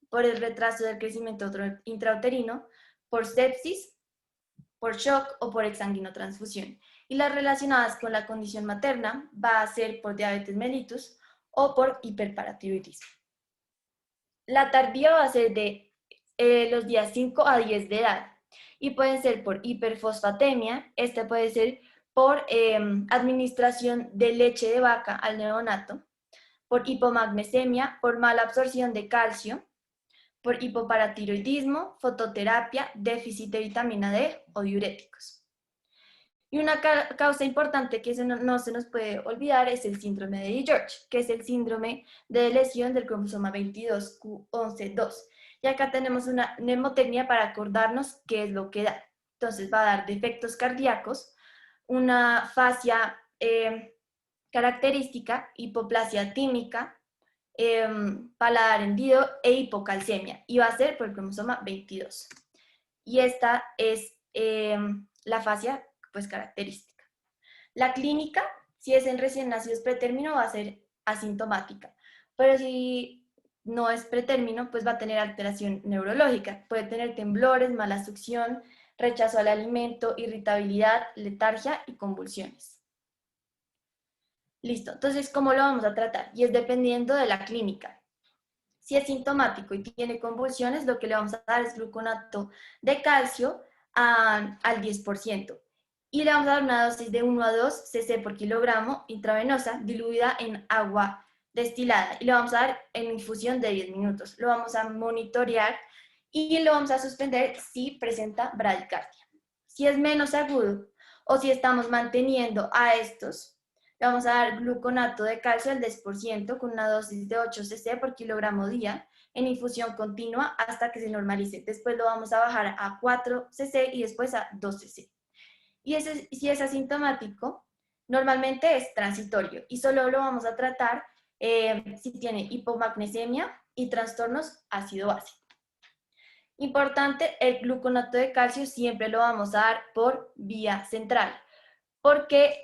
por el retraso del crecimiento intrauterino, por sepsis, por shock o por exsanguinotransfusión. Y las relacionadas con la condición materna va a ser por diabetes mellitus o por hiperparatiroidismo. La tardía va a ser de los días 5 a 10 de edad y pueden ser por hiperfosfatemia, este puede ser por administración de leche de vaca al neonato, por hipomagnesemia, por mala absorción de calcio, por hipoparatiroidismo, fototerapia, déficit de vitamina D o diuréticos. Y una causa importante que no se nos puede olvidar es el síndrome de DiGeorge, que es el síndrome de lesión del cromosoma 22q11.2. Y acá tenemos una mnemotecnia para acordarnos qué es lo que da. Entonces va a dar defectos cardíacos, una fascia característica, hipoplasia tímica, paladar hendido e hipocalcemia. Y va a ser por el cromosoma 22. Y esta es la fascia pues característica. La clínica, si es en recién nacidos pretérmino, va a ser asintomática, pero si no es pretérmino, pues va a tener alteración neurológica, puede tener temblores, mala succión, rechazo al alimento, irritabilidad, letargia y convulsiones. Listo, entonces, ¿cómo lo vamos a tratar? Y es dependiendo de la clínica. Si es sintomático y tiene convulsiones, lo que le vamos a dar es gluconato de calcio al 10%. Y le vamos a dar una dosis de 1 a 2 cc por kilogramo intravenosa diluida en agua destilada. Y lo vamos a dar en infusión de 10 minutos. Lo vamos a monitorear y lo vamos a suspender si presenta bradicardia. Si es menos agudo o si estamos manteniendo a estos, le vamos a dar gluconato de calcio al 10% con una dosis de 8 cc por kilogramo día en infusión continua hasta que se normalice. Después lo vamos a bajar a 4 cc y después a 2 cc. Y si es asintomático, normalmente es transitorio y solo lo vamos a tratar si tiene hipomagnesemia y trastornos ácido-base. Importante, el gluconato de calcio siempre lo vamos a dar por vía central, porque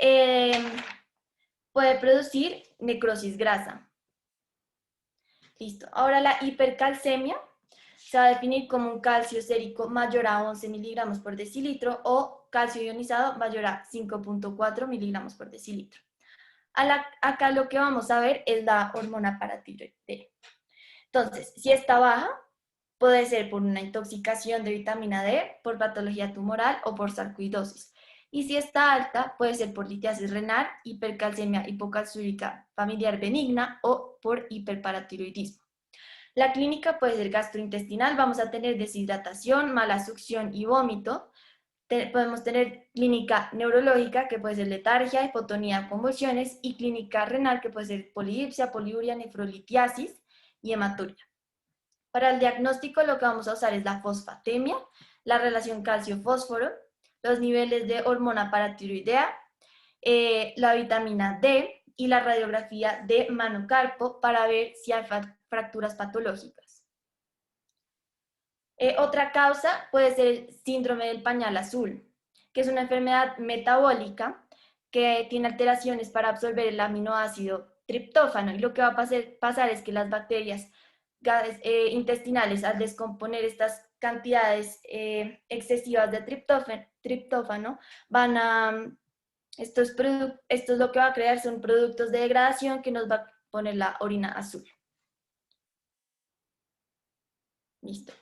puede producir necrosis grasa. Listo. Ahora la hipercalcemia se va a definir como un calcio sérico mayor a 11 miligramos por decilitro o calcio ionizado mayor a 5.4 miligramos por decilitro. Acá lo que vamos a ver es la hormona paratiroidea. Entonces, si está baja, puede ser por una intoxicación de vitamina D, por patología tumoral o por sarcoidosis. Y si está alta, puede ser por litiasis renal, hipercalcemia hipocalciúrica familiar benigna o por hiperparatiroidismo. La clínica puede ser gastrointestinal, vamos a tener deshidratación, mala succión y vómito. Podemos tener clínica neurológica, que puede ser letargia, hipotonía, convulsiones, y clínica renal, que puede ser polidipsia, poliuria, nefrolitiasis y hematuria. Para el diagnóstico lo que vamos a usar es la fosfatemia, la relación calcio-fósforo, los niveles de hormona paratiroidea, la vitamina D y la radiografía de manocarpo para ver si hay fracturas patológicas. Otra causa puede ser el síndrome del pañal azul, que es una enfermedad metabólica que tiene alteraciones para absorber el aminoácido triptófano, y lo que va a pasar es que las bacterias intestinales, al descomponer estas cantidades excesivas de triptófano, van a esto es lo que va a crear, son productos de degradación que nos va a poner la orina azul. Listo.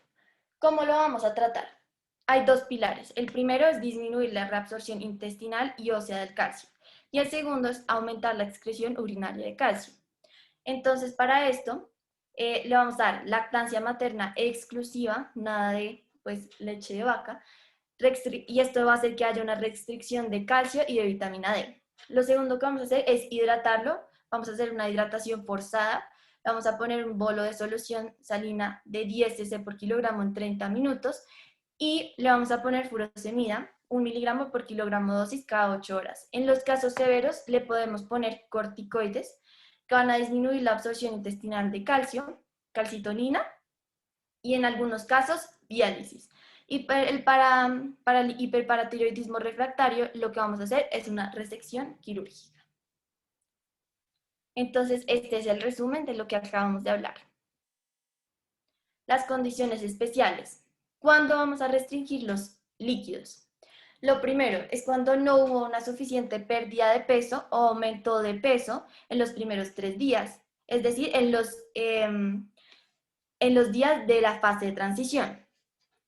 ¿Cómo lo vamos a tratar? Hay dos pilares. El primero es disminuir la reabsorción intestinal y ósea del calcio. Y el segundo es aumentar la excreción urinaria de calcio. Entonces, para esto, le vamos a dar lactancia materna exclusiva, nada de leche de vaca, y esto va a hacer que haya una restricción de calcio y de vitamina D. Lo segundo que vamos a hacer es hidratarlo vamos a hacer una hidratación forzada, vamos a poner un bolo de solución salina de 10 cc por kilogramo en 30 minutos y le vamos a poner furosemida, 1 miligramo por kilogramo dosis cada 8 horas. En los casos severos le podemos poner corticoides que van a disminuir la absorción intestinal de calcio, calcitonina y en algunos casos diálisis. Y para el hiperparatiroidismo refractario lo que vamos a hacer es una resección quirúrgica. Entonces, este es el resumen de lo que acabamos de hablar. Las condiciones especiales. ¿Cuándo vamos a restringir los líquidos? Lo primero es cuando no hubo una suficiente pérdida de peso o aumento de peso en los primeros 3 días, es decir, en los días de la fase de transición.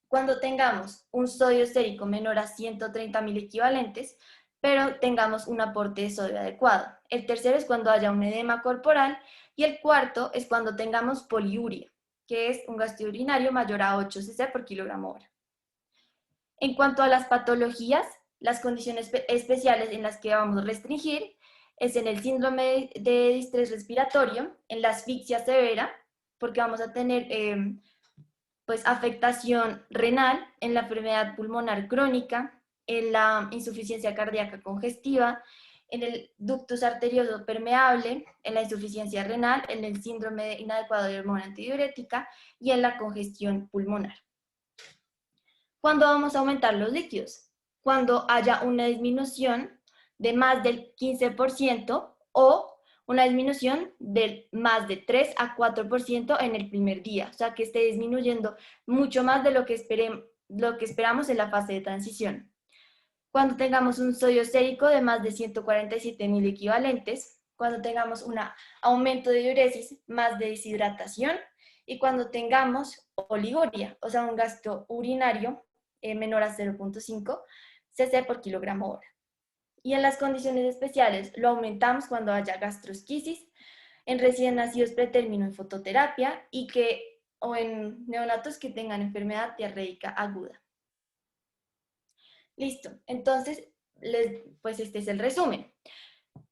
Cuando tengamos un sodio sérico menor a 130.000 equivalentes, pero tengamos un aporte de sodio adecuado. El tercero es cuando haya un edema corporal y el cuarto es cuando tengamos poliuria, que es un gasto urinario mayor a 8 cc por kilogramo hora. En cuanto a las patologías, las condiciones especiales en las que vamos a restringir es en el síndrome de distrés respiratorio, en la asfixia severa, porque vamos a tener pues, afectación renal, en la enfermedad pulmonar crónica, en la insuficiencia cardíaca congestiva, en el ductus arterioso permeable, en la insuficiencia renal, en el síndrome inadecuado de hormona antidiurética y en la congestión pulmonar. ¿Cuándo vamos a aumentar los líquidos? Cuando haya una disminución de más del 15% o una disminución de más de 3 a 4% en el primer día, o sea que esté disminuyendo mucho más de lo que esperamos en la fase de transición. Cuando tengamos un sodio sérico de más de 147.000 equivalentes, cuando tengamos un aumento de diuresis más de deshidratación y cuando tengamos oliguria, o sea un gasto urinario menor a 0.5 cc por kilogramo hora. Y en las condiciones especiales lo aumentamos cuando haya gastrosquisis, en recién nacidos pretérmino en fototerapia o en neonatos que tengan enfermedad diarreica aguda. Listo, entonces, pues este es el resumen.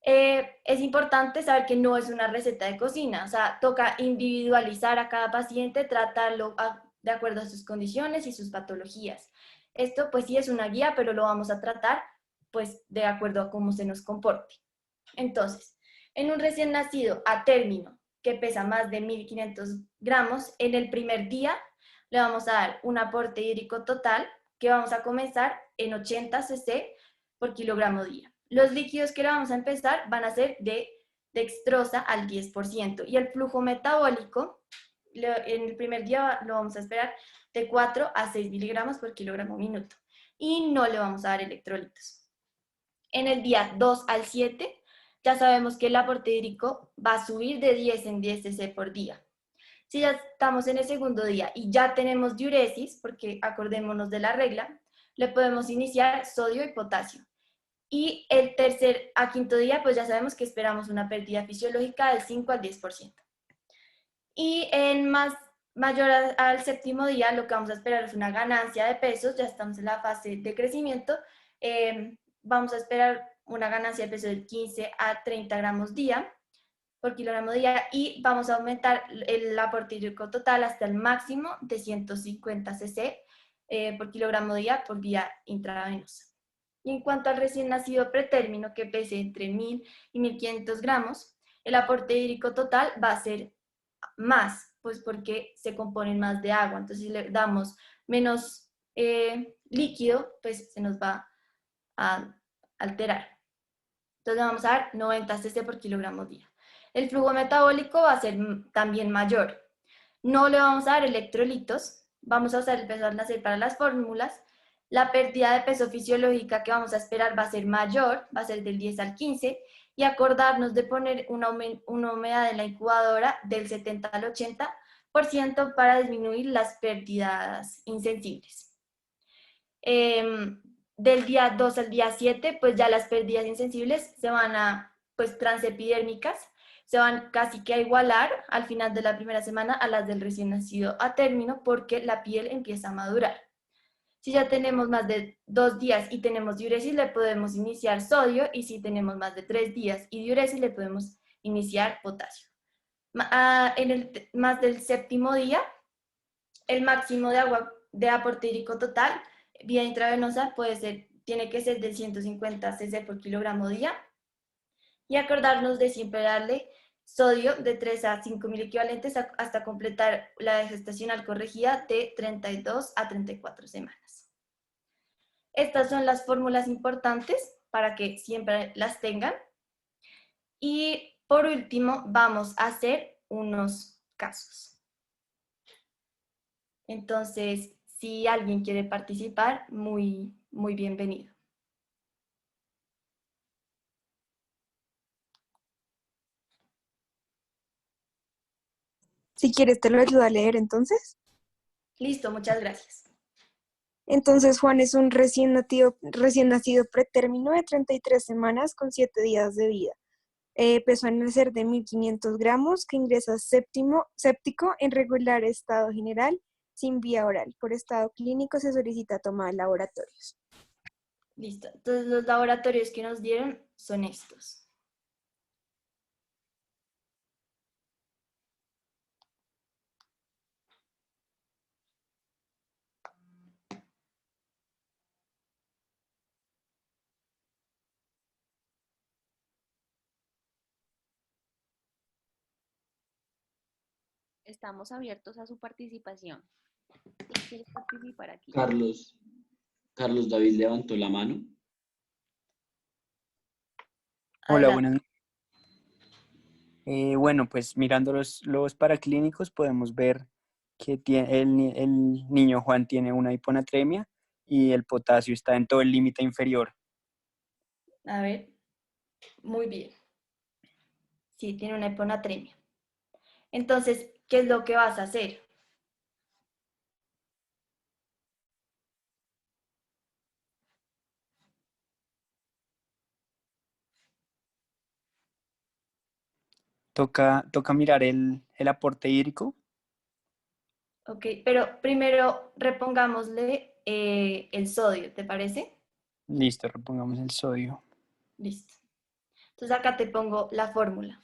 Es importante saber que no es una receta de cocina, o sea, toca individualizar a cada paciente, tratarlo de acuerdo a sus condiciones y sus patologías. Esto pues sí es una guía, pero lo vamos a tratar pues de acuerdo a cómo se nos comporte. Entonces, en un recién nacido a término que pesa más de 1.500 gramos, en el primer día le vamos a dar un aporte hídrico total que vamos a comenzar en 80 cc por kilogramo día. Los líquidos que le vamos a empezar van a ser de dextrosa al 10% y el flujo metabólico en el primer día lo vamos a esperar de 4 a 6 miligramos por kilogramo minuto y no le vamos a dar electrolitos. En el día 2 al 7 ya sabemos que el aporte hídrico va a subir de 10 en 10 cc por día. Si ya estamos en el segundo día y ya tenemos diuresis, porque acordémonos de la regla, le podemos iniciar sodio y potasio. Y el tercer a quinto día, pues ya sabemos que esperamos una pérdida fisiológica del 5 al 10%. Y en mayor al séptimo día, lo que vamos a esperar es una ganancia de pesos, ya estamos en la fase de crecimiento, vamos a esperar una ganancia de peso de 15 a 30 gramos día por kilogramo día y vamos a aumentar el aporte hídrico total hasta el máximo de 150 cc por kilogramo día por vía intravenosa. Y en cuanto al recién nacido pretérmino que pese entre 1.000 y 1.500 gramos, el aporte hídrico total va a ser más, pues porque se componen más de agua. Entonces si le damos menos líquido, pues se nos va a alterar. Entonces vamos a dar 90 cc por kilogramo día. El flujo metabólico va a ser también mayor. No le vamos a dar electrolitos, vamos a usar el peso al nacer para las fórmulas. La pérdida de peso fisiológica que vamos a esperar va a ser mayor, va a ser del 10 al 15, y acordarnos de poner una humedad en la incubadora del 70 al 80% para disminuir las pérdidas insensibles. Del día 2 al día 7, pues ya las pérdidas insensibles se van a, pues transepidérmicas, se van casi que a igualar al final de la primera semana a las del recién nacido a término porque la piel empieza a madurar. Si ya tenemos más de 2 días y tenemos diuresis, le podemos iniciar sodio y si tenemos más de 3 días y diuresis, le podemos iniciar potasio. Más del séptimo día, el máximo de agua de aporte hídrico total vía intravenosa tiene que ser de 150 cc por kilogramo día, y acordarnos de siempre darle sodio de 3 a 5 mil equivalentes hasta completar la gestacional corregida de 32 a 34 semanas. Estas son las fórmulas importantes para que siempre las tengan. Y por último, vamos a hacer unos casos. Entonces, si alguien quiere participar, muy bienvenido. Si quieres, te lo ayudo a leer entonces. Listo, muchas gracias. Entonces, Juan es un recién nacido pretérmino de 33 semanas con 7 días de vida. Pesó al nacer de 1.500 gramos, que ingresa séptico en regular estado general, sin vía oral. Por estado clínico se solicita toma de laboratorios. Listo. Entonces, los laboratorios que nos dieron son estos. Estamos abiertos a su participación. ¿Quién quiere participar aquí? Carlos David levantó la mano. Hola, Adelante. buenas. Bueno, pues mirando los paraclínicos podemos ver que el niño Juan tiene una hiponatremia y el potasio está en todo el límite inferior. A ver, muy bien. Sí, tiene una hiponatremia. Entonces, ¿qué es lo que vas a hacer? Toca mirar el aporte hídrico. Ok, pero primero repongámosle el sodio, ¿te parece? Listo, repongamos el sodio. Listo. Entonces acá te pongo la fórmula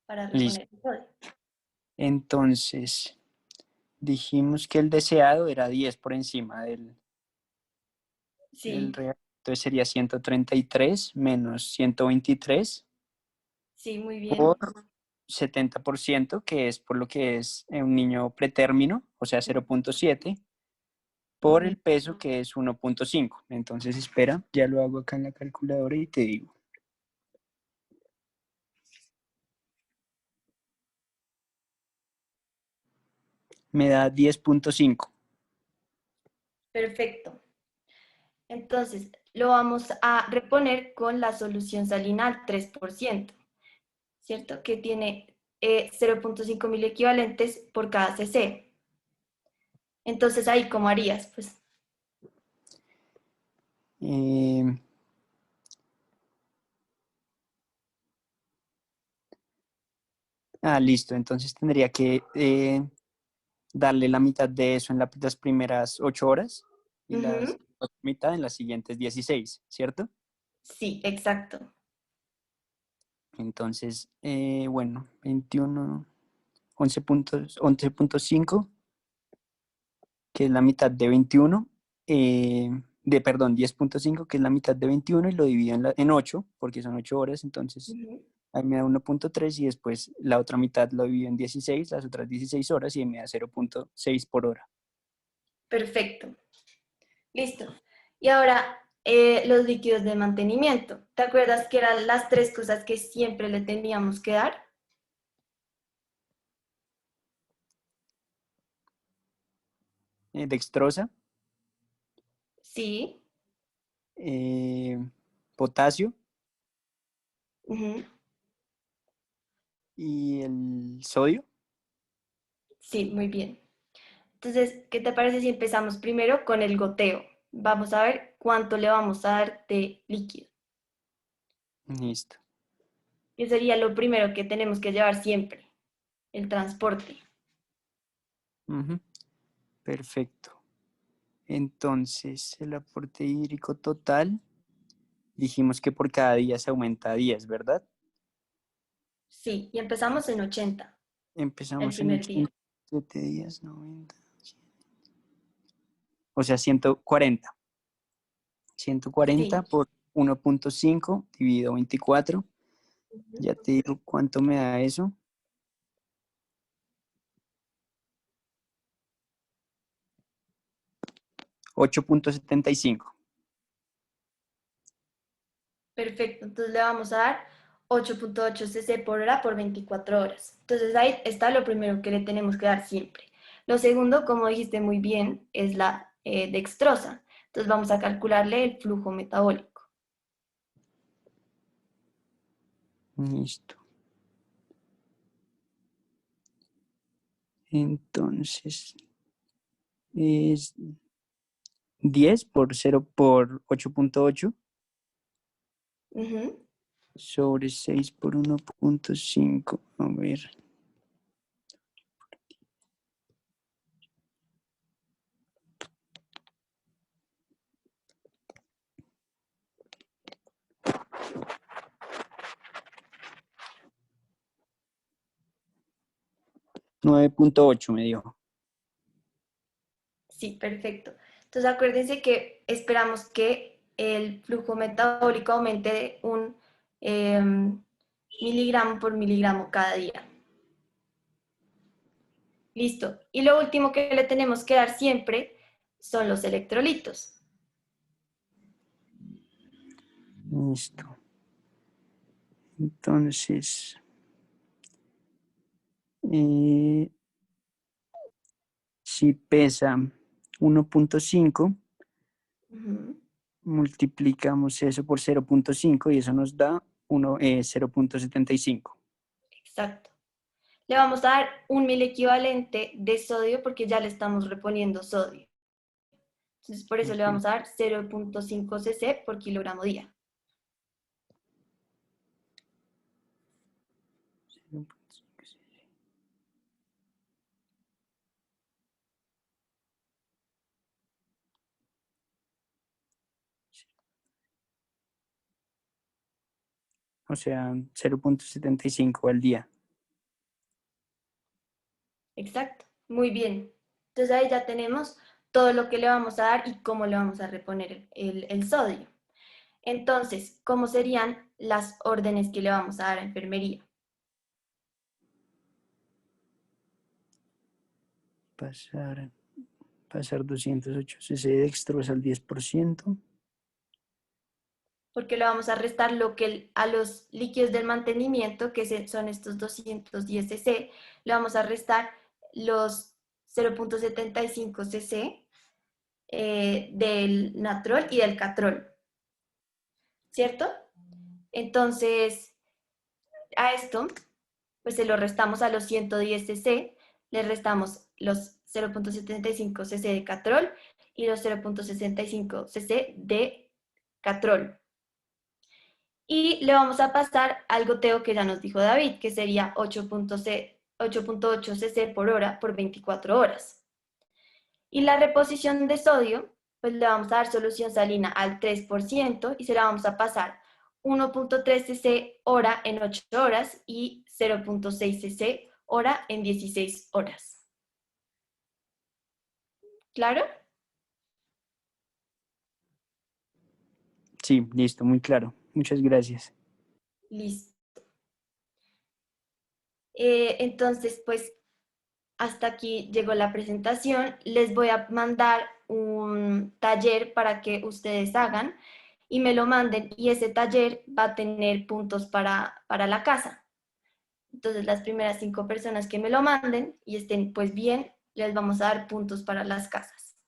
para Listo. reponer el sodio. Entonces, dijimos que el deseado era 10 por encima del Sí, real. Entonces sería 133 menos 123 sí, muy por bien. 70%, que es por lo que es un niño pretérmino, o sea, 0.7, por el peso, que es 1.5. Entonces, espera, ya lo hago acá en la calculadora y te digo. Me da 10.5. Perfecto. Entonces, lo vamos a reponer con la solución salina al 3%, ¿cierto? Que tiene 0.5 mil equivalentes por cada cc. Entonces, ahí, ¿cómo harías? Pues, Eh, listo. Entonces tendría que darle la mitad de eso en las primeras 8 horas y la otra mitad en las siguientes 16, ¿cierto? sí, exacto. Entonces, bueno, 21, 11.5, que es la mitad de 21, perdón, 10.5, que es la mitad de 21, y lo divido en 8, porque son 8 horas, entonces ahí me da 1.3, y después la otra mitad lo divido en 16, las otras 16 horas, y ahí me da 0.6 por hora. Perfecto. Listo. Y ahora, los líquidos de mantenimiento. ¿Te acuerdas que eran las 3 cosas que siempre le teníamos que dar? Dextrosa, Sí. potasio Ujú. y el sodio. Sí, muy bien. Entonces, ¿qué te parece si empezamos primero con el goteo? Vamos a ver cuánto le vamos a dar de líquido. Listo. Que sería lo primero que tenemos que llevar siempre, el transporte. Ujú. Perfecto. Entonces, el aporte hídrico total, dijimos que por cada día se aumenta a 10, ¿verdad? Sí, y empezamos en 80, el Empezamos en primer día. 87 días, 90. O sea, 140. 140 Sí. por 1.5 dividido 24. Ujú. Ya te digo cuánto me da eso. 8.75. Perfecto, entonces le vamos a dar 8.8 cc por hora por 24 horas. Entonces ahí está lo primero que le tenemos que dar siempre. Lo segundo, como dijiste muy bien, es la dextrosa. Entonces vamos a calcularle el flujo metabólico. Listo. Entonces, es 10 por 0 por 8.8 Ujú. sobre 6 por 1.5. A ver. $9.8 me dijo. Sí, perfecto. Entonces acuérdense que esperamos que el flujo metabólico aumente de un miligramo por miligramo cada día. Listo. Y lo último que le tenemos que dar siempre son los electrolitos. Listo. Entonces, si pesa 1.5, Ujú. multiplicamos eso por 0.5 y eso nos da 0.75. Exacto. Le vamos a dar un mil equivalente de sodio porque ya le estamos reponiendo sodio. Entonces, por eso le Ok. vamos a dar 0.5 cc por kilogramo día. O sea, 0.75 al día. Exacto. Muy bien. Entonces ahí ya tenemos todo lo que le vamos a dar y cómo le vamos a reponer el sodio. Entonces, ¿cómo serían las órdenes que le vamos a dar a enfermería? Pasar 208 cc de dextrosa al 10%. Porque le vamos a restar lo que a los líquidos del mantenimiento, que son estos 210 cc, le vamos a restar los 0.75 cc del natrol y del catrol, ¿cierto? Entonces, a esto, pues se lo restamos a los 110 cc, le restamos los 0.75 cc de catrol y los 0.65 cc de catrol. Y le vamos a pasar al goteo que ya nos dijo David, que sería 8.8 cc por hora por 24 horas. Y la reposición de sodio, pues le vamos a dar solución salina al 3% y se la vamos a pasar 1.3 cc hora en 8 horas y 0.6 cc hora en 16 horas. ¿Claro? Sí, listo, muy claro. Muchas gracias. Listo. Entonces, pues hasta aquí llegó la presentación. Les voy a mandar un taller para que ustedes hagan y me lo manden y ese taller va a tener puntos para la casa. Entonces las primeras 5 personas que me lo manden y estén pues bien, les vamos a dar puntos para las casas.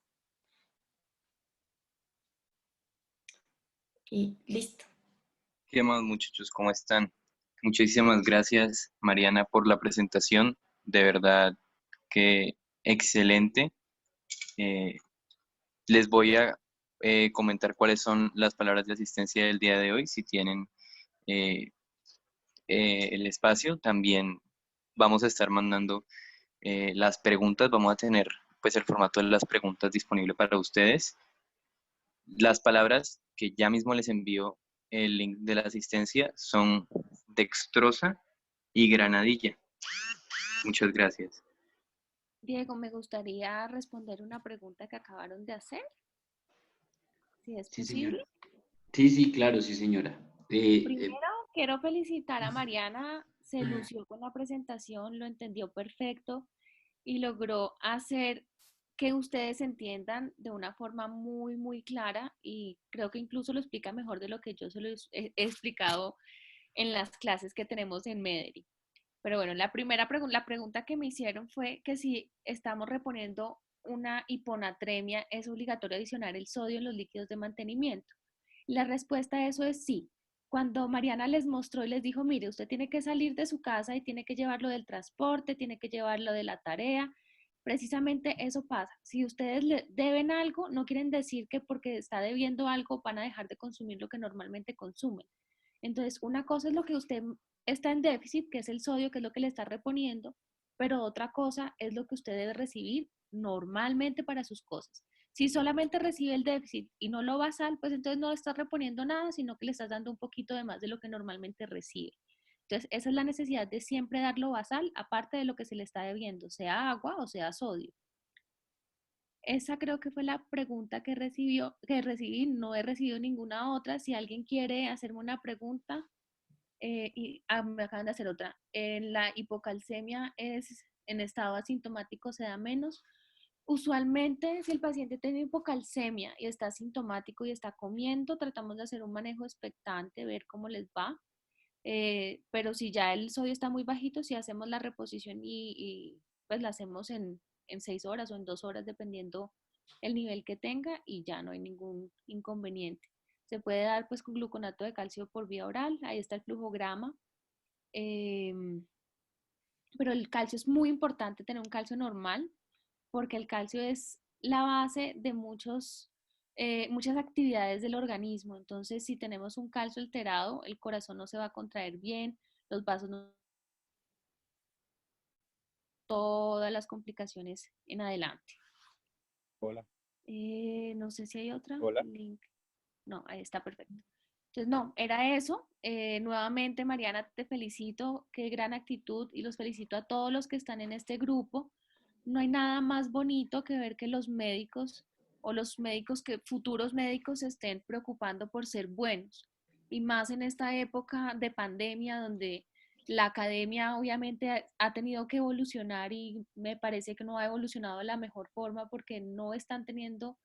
Y listo. ¿Qué más, muchachos? ¿Cómo están? Muchísimas gracias, Mariana, por la presentación. De verdad que excelente. Eh, Les voy a comentar cuáles son las palabras de asistencia del día de hoy. Si tienen eh, el espacio, también vamos a estar mandando las preguntas. Vamos a tener pues el formato de las preguntas disponible para ustedes. Las palabras que ya mismo les envío el link de la asistencia son dextrosa, y granadilla. Muchas gracias. Diego, me gustaría responder una pregunta que acabaron de hacer, si es Sí, posible. señora. Sí, sí, claro, sí, señora. Primero, quiero felicitar a Mariana, se lució con la presentación, lo entendió perfecto y logró hacer que ustedes entiendan de una forma muy, muy clara y creo que incluso lo explica mejor de lo que yo se lo he explicado en las clases que tenemos en Medellín. Pero bueno, la pregunta que me hicieron fue que si estamos reponiendo una hiponatremia, ¿es obligatorio adicionar el sodio en los líquidos de mantenimiento? La respuesta a eso es sí. Cuando Mariana les mostró y les dijo, mire, usted tiene que salir de su casa y tiene que llevarlo del transporte, tiene que llevarlo de la tarea, precisamente eso pasa. Si ustedes le deben algo, no quieren decir que porque está debiendo algo van a dejar de consumir lo que normalmente consumen. Entonces, una cosa es lo que usted está en déficit, que es el sodio, que es lo que le está reponiendo, pero otra cosa es lo que usted debe recibir normalmente para sus cosas. Si solamente recibe el déficit y no lo basal, pues entonces no está reponiendo nada, sino que le estás dando un poquito de más de lo que normalmente recibe. Entonces, esa es la necesidad de siempre dar lo basal, aparte de lo que se le está debiendo, sea agua o sea sodio. Esa creo que fue la pregunta que recibí, no he recibido ninguna otra. Si alguien quiere hacerme una pregunta, me acaban de hacer otra. En la hipocalcemia es en estado asintomático se da menos. Usualmente, si el paciente tiene hipocalcemia y está asintomático y está comiendo, tratamos de hacer un manejo expectante, ver cómo les va. Pero si ya el sodio está muy bajito, si hacemos la reposición pues la hacemos en 6 horas o en 2 horas, dependiendo el nivel que tenga y ya no hay ningún inconveniente. Se puede dar pues con gluconato de calcio por vía oral, ahí está el flujograma. Pero el calcio es muy importante tener un calcio normal porque el calcio es la base de muchas actividades del organismo. Entonces, si tenemos un calcio alterado, el corazón no se va a contraer bien, los vasos no, todas las complicaciones en adelante. Hola. No sé si hay otra. Hola. Link. No, ahí está perfecto. Entonces, no, era eso. Nuevamente, Mariana, te felicito, qué gran actitud y los felicito a todos los que están en este grupo. No hay nada más bonito que ver que los médicos o los médicos que futuros médicos se estén preocupando por ser buenos. Y más en esta época de pandemia donde la academia obviamente ha tenido que evolucionar y me parece que no ha evolucionado de la mejor forma porque no están teniendo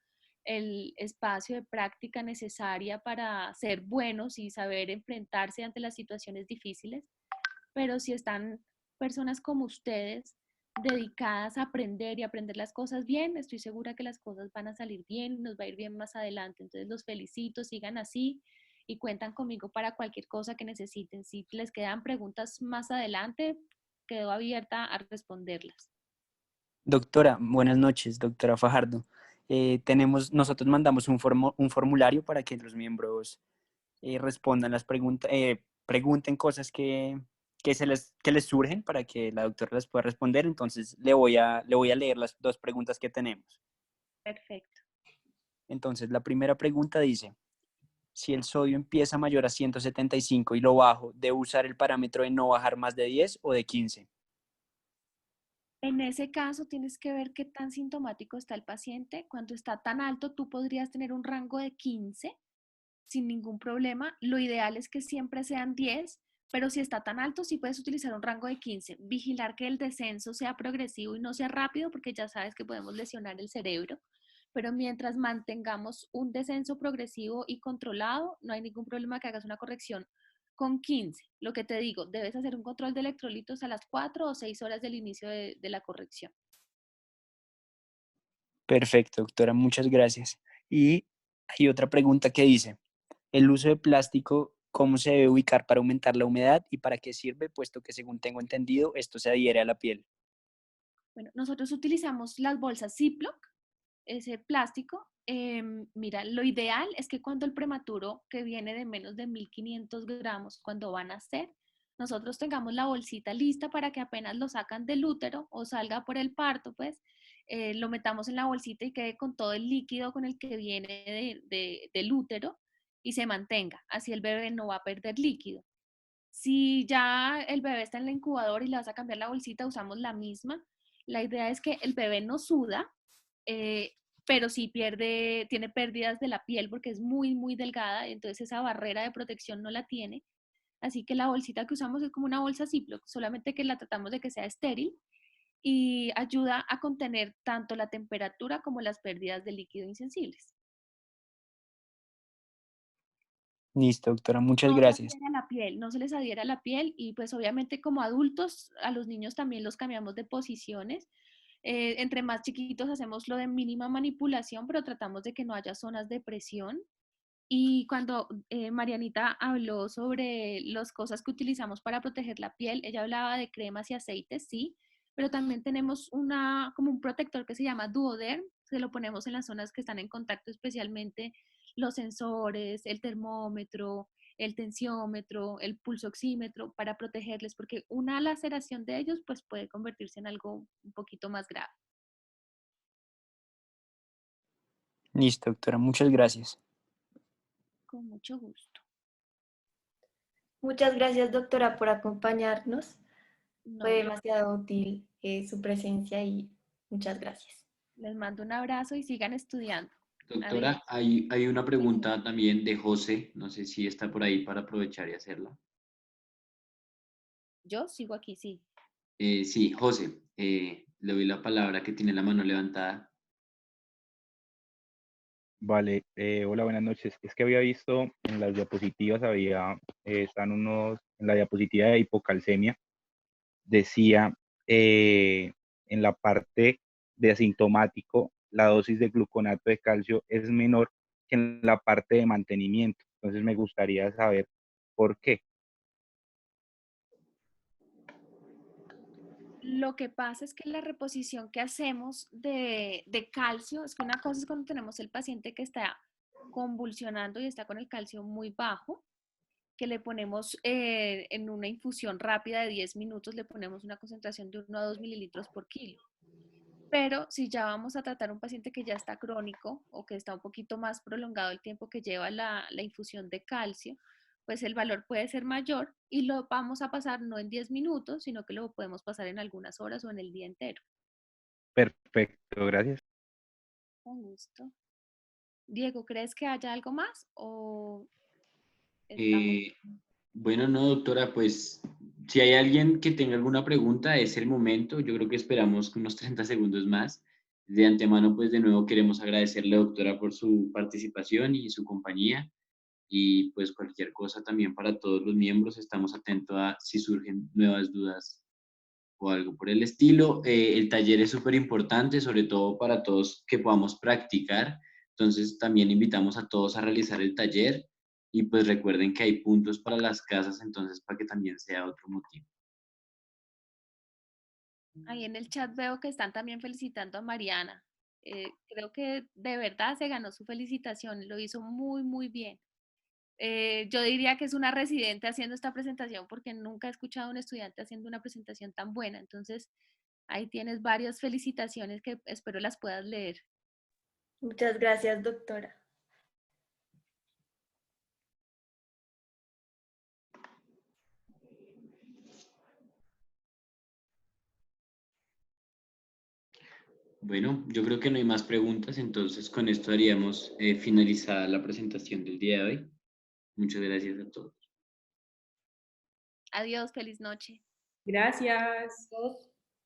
el espacio de práctica necesaria para ser buenos y saber enfrentarse ante las situaciones difíciles, pero si están personas como ustedes dedicadas a aprender y aprender las cosas bien, estoy segura que las cosas van a salir bien, nos va a ir bien más adelante. Entonces los felicito, sigan así y cuentan conmigo para cualquier cosa que necesiten. Si les quedan preguntas más adelante, quedo abierta a responderlas. Doctora, buenas noches, doctora Fajardo. Nosotros mandamos un formulario para que los miembros respondan las preguntas, pregunten cosas que les surgen para que la doctora les pueda responder. Entonces, le voy a leer las dos preguntas que tenemos. Perfecto. Entonces, la primera pregunta dice, si el sodio empieza mayor a 175 y lo bajo, ¿debo usar el parámetro de no bajar más de 10 o de 15? En ese caso, tienes que ver qué tan sintomático está el paciente. Cuando está tan alto, tú podrías tener un rango de 15 sin ningún problema. Lo ideal es que siempre sean 10, pero si está tan alto, sí puedes utilizar un rango de 15. Vigilar que el descenso sea progresivo y no sea rápido, porque ya sabes que podemos lesionar el cerebro. Pero mientras mantengamos un descenso progresivo y controlado, no hay ningún problema que hagas una corrección con 15. Lo que te digo, debes hacer un control de electrolitos a las 4 o 6 horas del inicio de la corrección. Perfecto, doctora, muchas gracias. Y hay otra pregunta que dice, el uso de plástico, ¿cómo se debe ubicar para aumentar la humedad y para qué sirve? Puesto que según tengo entendido, esto se adhiere a la piel. Bueno, nosotros utilizamos las bolsas Ziploc, ese plástico. Mira, lo ideal es que cuando el prematuro que viene de menos de 1500 gramos, cuando van a nacer, nosotros tengamos la bolsita lista para que apenas lo sacan del útero o salga por el parto, pues lo metamos en la bolsita y quede con todo el líquido con el que viene del útero y se mantenga. Así el bebé no va a perder líquido. Si ya el bebé está en la incubadora y le vas a cambiar la bolsita, usamos la misma. La idea es que el bebé no suda, pero sí tiene pérdidas de la piel porque es muy, muy delgada, entonces esa barrera de protección no la tiene. Así que la bolsita que usamos es como una bolsa Ziploc, solamente que la tratamos de que sea estéril y ayuda a contener tanto la temperatura como las pérdidas de líquido insensibles. Listo, doctora, muchas No se gracias. adhiere a la piel, no se les adhiere a la piel y pues obviamente como adultos a los niños también los cambiamos de posiciones. Entre más chiquitos hacemos lo de mínima manipulación, pero tratamos de que no haya zonas de presión. Y cuando Marianita habló sobre las cosas que utilizamos para proteger la piel, ella hablaba de cremas y aceites, sí, pero también tenemos como un protector que se llama Duoderm, se lo ponemos en las zonas que están en contacto, especialmente los sensores, el termómetro, el tensiómetro, el pulsoxímetro, para protegerles, porque una laceración de ellos pues puede convertirse en algo un poquito más grave. Listo, doctora, muchas gracias. Con mucho gusto. Muchas gracias, doctora, por acompañarnos. No, Fue demasiado útil su presencia y muchas gracias. les mando un abrazo y sigan estudiando. Adiós. Doctora, hay una pregunta también de José, no sé si está por ahí para aprovechar y hacerla. Yo sigo aquí, sí. Sí, José, le doy la palabra que tiene la mano levantada. Vale, hola, buenas noches. Es que había visto en las diapositivas, están en la diapositiva de hipocalcemia, decía en la parte de asintomático, la dosis de gluconato de calcio es menor que en la parte de mantenimiento. Entonces me gustaría saber por qué. Lo que pasa es que la reposición que hacemos de calcio, es que una cosa es cuando tenemos el paciente que está convulsionando y está con el calcio muy bajo, que le ponemos en una infusión rápida de 10 minutos, le ponemos una concentración de 1 a 2 mililitros por kilo. Pero si ya vamos a tratar un paciente que ya está crónico o que está un poquito más prolongado el tiempo que lleva la infusión de calcio, pues el valor puede ser mayor y lo vamos a pasar no en 10 minutos, sino que lo podemos pasar en algunas horas o en el día entero. Perfecto, gracias. Con gusto. Diego, ¿crees que haya algo más o estamos? Bueno, no, doctora, pues si hay alguien que tenga alguna pregunta, es el momento. Yo creo que esperamos unos 30 segundos más. De antemano, pues de nuevo queremos agradecerle, doctora, por su participación y su compañía. Y pues cualquier cosa también para todos los miembros, estamos atentos a si surgen nuevas dudas o algo por el estilo. El taller es súper importante, sobre todo para todos que podamos practicar. Entonces también invitamos a todos a realizar el taller y pues recuerden que hay puntos para las casas, entonces para que también sea otro motivo. Ahí en el chat veo que están también felicitando a Mariana. Creo que de verdad se ganó su felicitación, lo hizo muy, muy bien. Yo diría que es una residente haciendo esta presentación porque nunca he escuchado a un estudiante haciendo una presentación tan buena. Entonces, ahí tienes varias felicitaciones que espero las puedas leer. Muchas gracias, doctora. Bueno, yo creo que no hay más preguntas, entonces con esto haríamos finalizada la presentación del día de hoy. Muchas gracias a todos. Adiós, feliz noche. Gracias. Adiós.